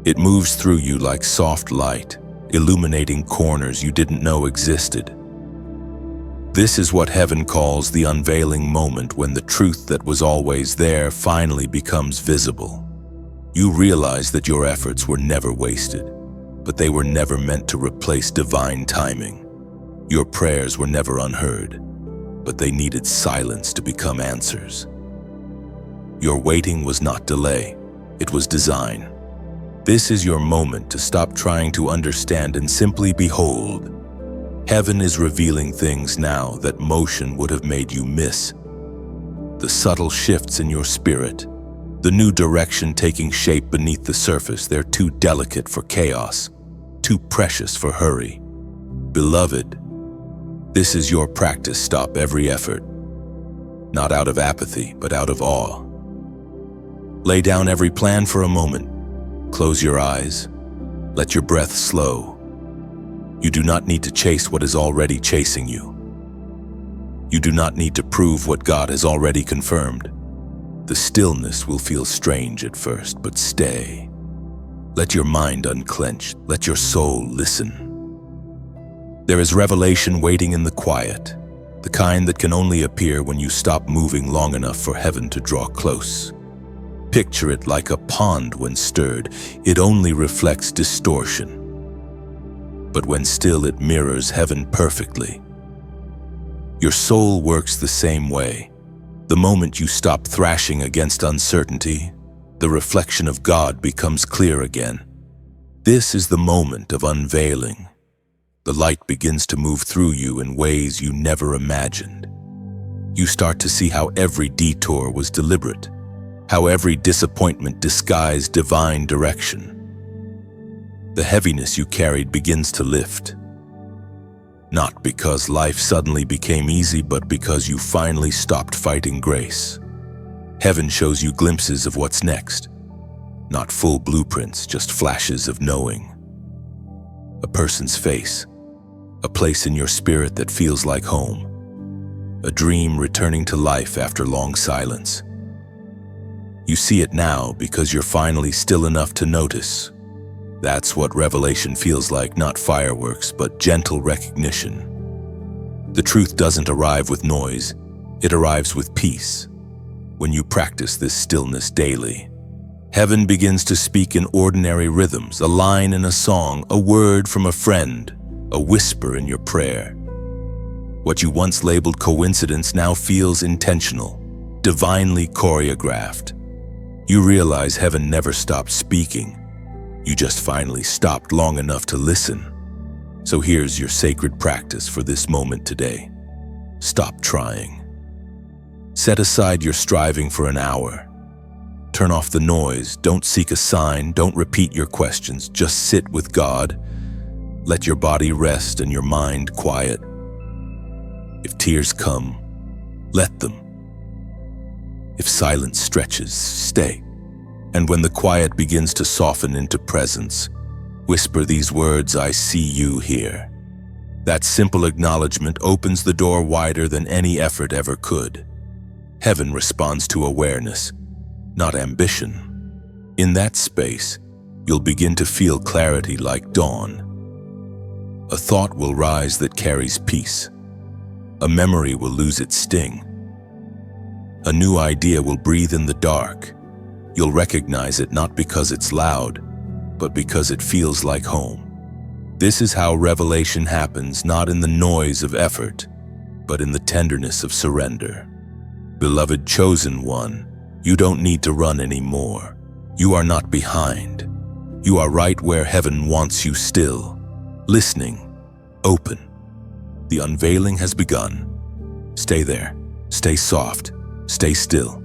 It moves through you like soft light, illuminating corners you didn't know existed. This is what heaven calls the unveiling moment, when the truth that was always there finally becomes visible. You realize that your efforts were never wasted, but they were never meant to replace divine timing. Your prayers were never unheard, but they needed silence to become answers. Your waiting was not delay, it was design. This is your moment to stop trying to understand and simply behold. Heaven is revealing things now that motion would have made you miss. The subtle shifts in your spirit, the new direction taking shape beneath the surface, they're too delicate for chaos, too precious for hurry. Beloved, this is your practice. Stop every effort, not out of apathy, but out of awe. Lay down every plan for a moment. Close your eyes. Let your breath slow. You do not need to chase what is already chasing you. You do not need to prove what God has already confirmed. The stillness will feel strange at first, but stay. Let your mind unclench. Let your soul listen. There is revelation waiting in the quiet, the kind that can only appear when you stop moving long enough for heaven to draw close. Picture it like a pond when stirred. It only reflects distortion. But when still, it mirrors heaven perfectly. Your soul works the same way. The moment you stop thrashing against uncertainty, the reflection of God becomes clear again. This is the moment of unveiling. The light begins to move through you in ways you never imagined. You start to see how every detour was deliberate, how every disappointment disguised divine direction. The heaviness you carried begins to lift. Not because life suddenly became easy, but because you finally stopped fighting grace. Heaven shows you glimpses of what's next. Not full blueprints, just flashes of knowing. A person's face, a place in your spirit that feels like home, a dream returning to life after long silence. You see it now because you're finally still enough to notice. That's what revelation feels like, not fireworks, but gentle recognition. The truth doesn't arrive with noise, it arrives with peace. When you practice this stillness daily, heaven begins to speak in ordinary rhythms, a line in a song, a word from a friend, a whisper in your prayer. What you once labeled coincidence now feels intentional, divinely choreographed. You realize heaven never stopped speaking. You just finally stopped long enough to listen. So here's your sacred practice for this moment today. Stop trying. Set aside your striving for an hour. Turn off the noise. Don't seek a sign. Don't repeat your questions. Just sit with God. Let your body rest and your mind quiet. If tears come, let them. If silence stretches, stay. And when the quiet begins to soften into presence, whisper these words, I see you here. That simple acknowledgement opens the door wider than any effort ever could. Heaven responds to awareness, not ambition. In that space, you'll begin to feel clarity like dawn. A thought will rise that carries peace. A memory will lose its sting. A new idea will breathe in the dark. You'll recognize it not because it's loud, but because it feels like home. This is how revelation happens, not in the noise of effort, but in the tenderness of surrender. Beloved chosen one, you don't need to run anymore. You are not behind. You are right where heaven wants you, still, listening, open. The unveiling has begun. Stay there, stay soft, stay still.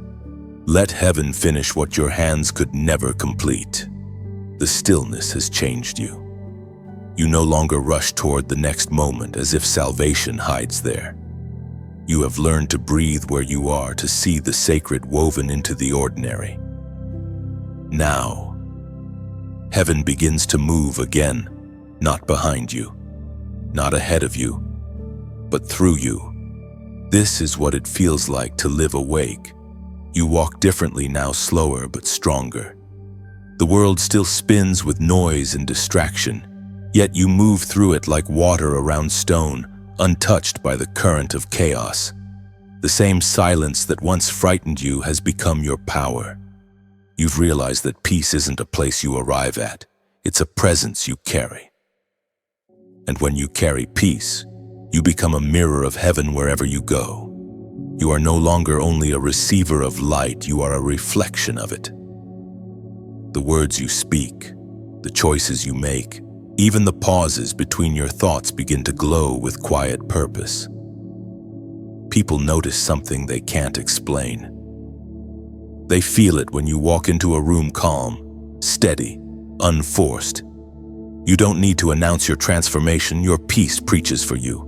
Let heaven finish what your hands could never complete. The stillness has changed you. You no longer rush toward the next moment as if salvation hides there. You have learned to breathe where you are, to see the sacred woven into the ordinary. Now, heaven begins to move again, not behind you, not ahead of you, but through you. This is what it feels like to live awake. You walk differently now, slower but stronger. The world still spins with noise and distraction, yet you move through it like water around stone, untouched by the current of chaos. The same silence that once frightened you has become your power. You've realized that peace isn't a place you arrive at, it's a presence you carry. And when you carry peace, you become a mirror of heaven wherever you go. You are no longer only a receiver of light, you are a reflection of it. The words you speak, the choices you make, even the pauses between your thoughts begin to glow with quiet purpose. People notice something they can't explain. They feel it when you walk into a room calm, steady, unforced. You don't need to announce your transformation, your peace preaches for you.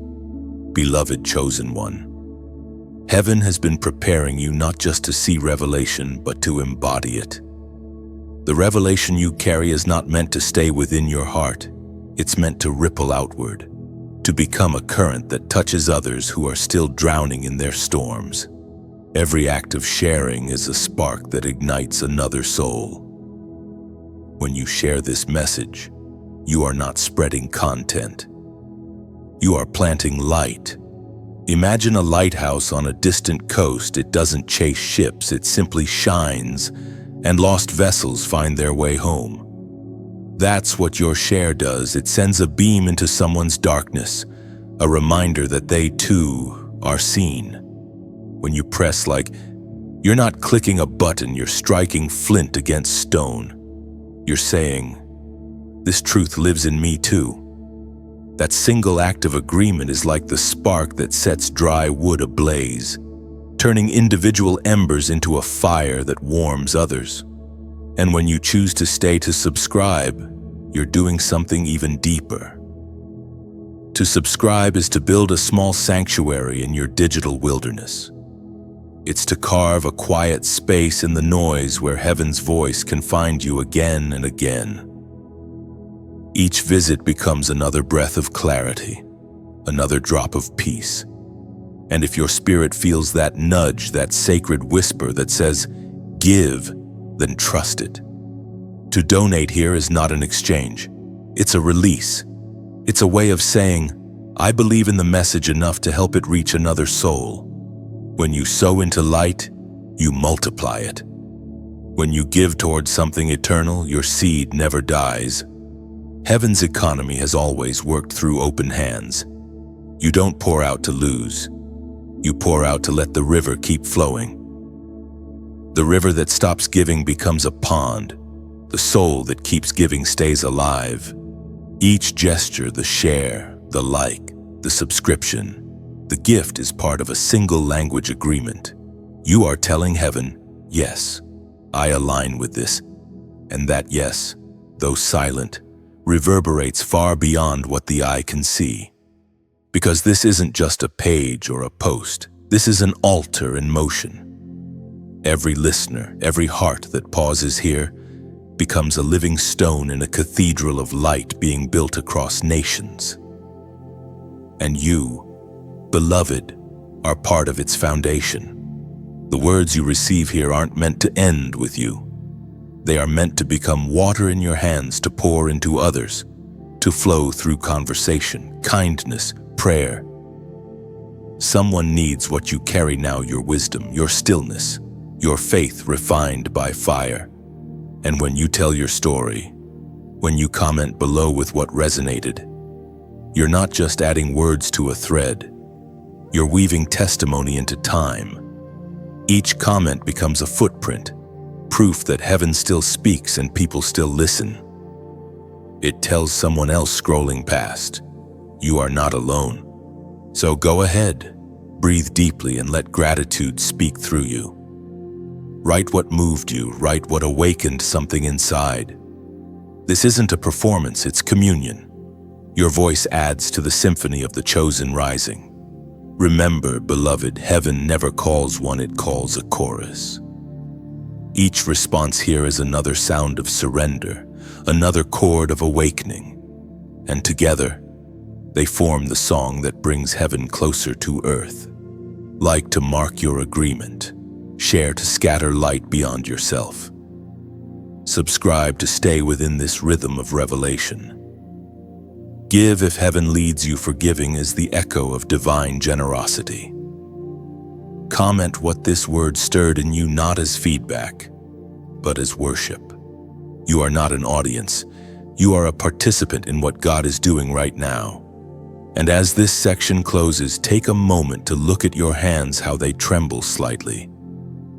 Beloved chosen one, heaven has been preparing you not just to see revelation, but to embody it. The revelation you carry is not meant to stay within your heart. It's meant to ripple outward, to become a current that touches others who are still drowning in their storms. Every act of sharing is a spark that ignites another soul. When you share this message, you are not spreading content. You are planting light. Imagine a lighthouse on a distant coast. It doesn't chase ships, it simply shines, and lost vessels find their way home. That's what your share does. It sends a beam into someone's darkness, a reminder that they too are seen. When you press like, you're not clicking a button, you're striking flint against stone. You're saying, this truth lives in me too. That single act of agreement is like the spark that sets dry wood ablaze, turning individual embers into a fire that warms others. And when you choose to stay to subscribe, you're doing something even deeper. To subscribe is to build a small sanctuary in your digital wilderness. It's to carve a quiet space in the noise where heaven's voice can find you again and again. Each visit becomes another breath of clarity, another drop of peace. And if your spirit feels that nudge, that sacred whisper that says, give, then trust it. To donate here is not an exchange. It's a release. It's a way of saying, I believe in the message enough to help it reach another soul. When you sow into light, you multiply it. When you give towards something eternal, your seed never dies. Heaven's economy has always worked through open hands. You don't pour out to lose. You pour out to let the river keep flowing. The river that stops giving becomes a pond. The soul that keeps giving stays alive. Each gesture, the share, the like, the subscription, the gift is part of a single language agreement. You are telling heaven, yes, I align with this. And that yes, though silent, reverberates far beyond what the eye can see. Because this isn't just a page or a post, this is an altar in motion. Every listener, every heart that pauses here becomes a living stone in a cathedral of light being built across nations. And you, beloved, are part of its foundation. The words you receive here aren't meant to end with you. They are meant to become water in your hands to pour into others, to flow through conversation, kindness, prayer. Someone needs what you carry now, your wisdom, your stillness, your faith refined by fire. And when you tell your story, when you comment below with what resonated, you're not just adding words to a thread, you're weaving testimony into time. Each comment becomes a footprint, proof that heaven still speaks and people still listen. It tells someone else scrolling past, you are not alone. So go ahead, breathe deeply and let gratitude speak through you. Write what moved you, write what awakened something inside. This isn't a performance, it's communion. Your voice adds to the symphony of the chosen rising. Remember, beloved, heaven never calls one, it calls a chorus. Each response here is another sound of surrender, another chord of awakening. and together, they form the song that brings heaven closer to earth. Like to mark your agreement, share to scatter light beyond yourself. Subscribe to stay within this rhythm of revelation. Give if heaven leads you, for giving is the echo of divine generosity. Comment what this word stirred in you, not as feedback, but as worship. You are not an audience. You are a participant in what God is doing right now. And as this section closes, take a moment to look at your hands, how they tremble slightly,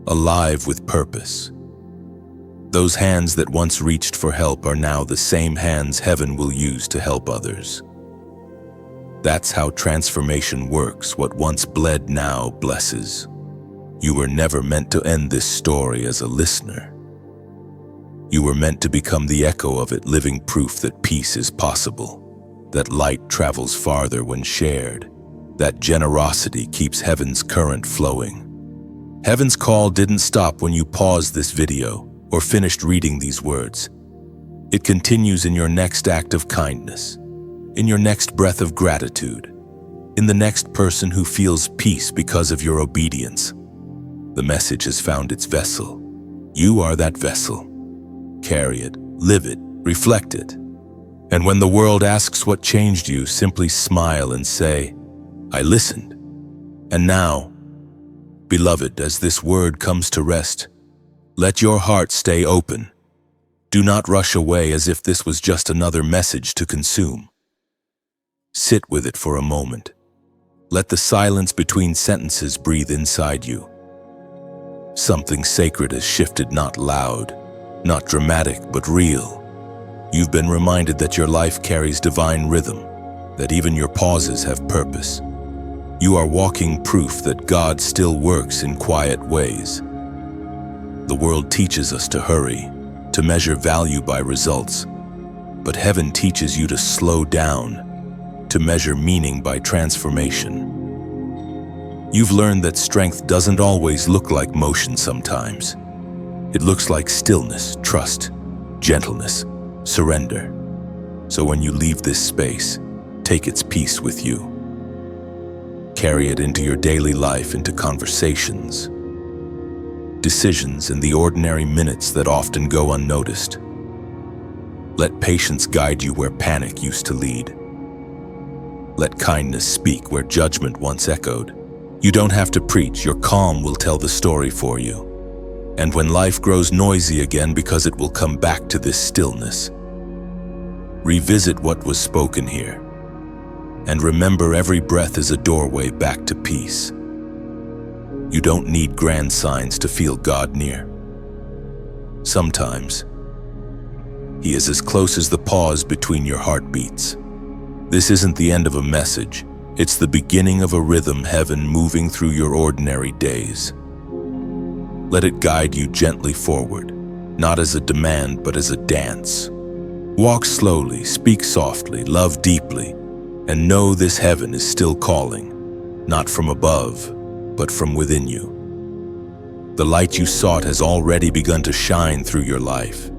alive with purpose. Those hands that once reached for help are now the same hands heaven will use to help others. That's how transformation works. What once bled now blesses. You were never meant to end this story as a listener. You were meant to become the echo of it, living proof that peace is possible, that light travels farther when shared, that generosity keeps heaven's current flowing. Heaven's call didn't stop when you paused this video or finished reading these words. It continues in your next act of kindness, in your next breath of gratitude, in the next person who feels peace because of your obedience. The message has found its vessel. You are that vessel. Carry it, live it, reflect it. And when the world asks what changed you, simply smile and say, I listened. And now, beloved, as this word comes to rest, let your heart stay open. Do not rush away as if this was just another message to consume. Sit with it for a moment. Let the silence between sentences breathe inside you. Something sacred has shifted, not loud, not dramatic, but real. You've been reminded that your life carries divine rhythm, that even your pauses have purpose. You are walking proof that God still works in quiet ways. The world teaches us to hurry, to measure value by results, but heaven teaches you to slow down, to measure meaning by transformation. You've learned that strength doesn't always look like motion sometimes. It looks like stillness, trust, gentleness, surrender. So when you leave this space, take its peace with you. Carry it into your daily life, into conversations, decisions, and the ordinary minutes that often go unnoticed. Let patience guide you where panic used to lead. Let kindness speak where judgment once echoed. You don't have to preach, your calm will tell the story for you. And when life grows noisy again, because it will come back to this stillness, revisit what was spoken here. And remember, every breath is a doorway back to peace. You don't need grand signs to feel God near. Sometimes, He is as close as the pause between your heartbeats. This isn't the end of a message. It's the beginning of a rhythm, heaven moving through your ordinary days. Let it guide you gently forward, not as a demand, but as a dance. Walk slowly, speak softly, love deeply, and know this heaven is still calling, not from above, but from within you. The light you sought has already begun to shine through your life.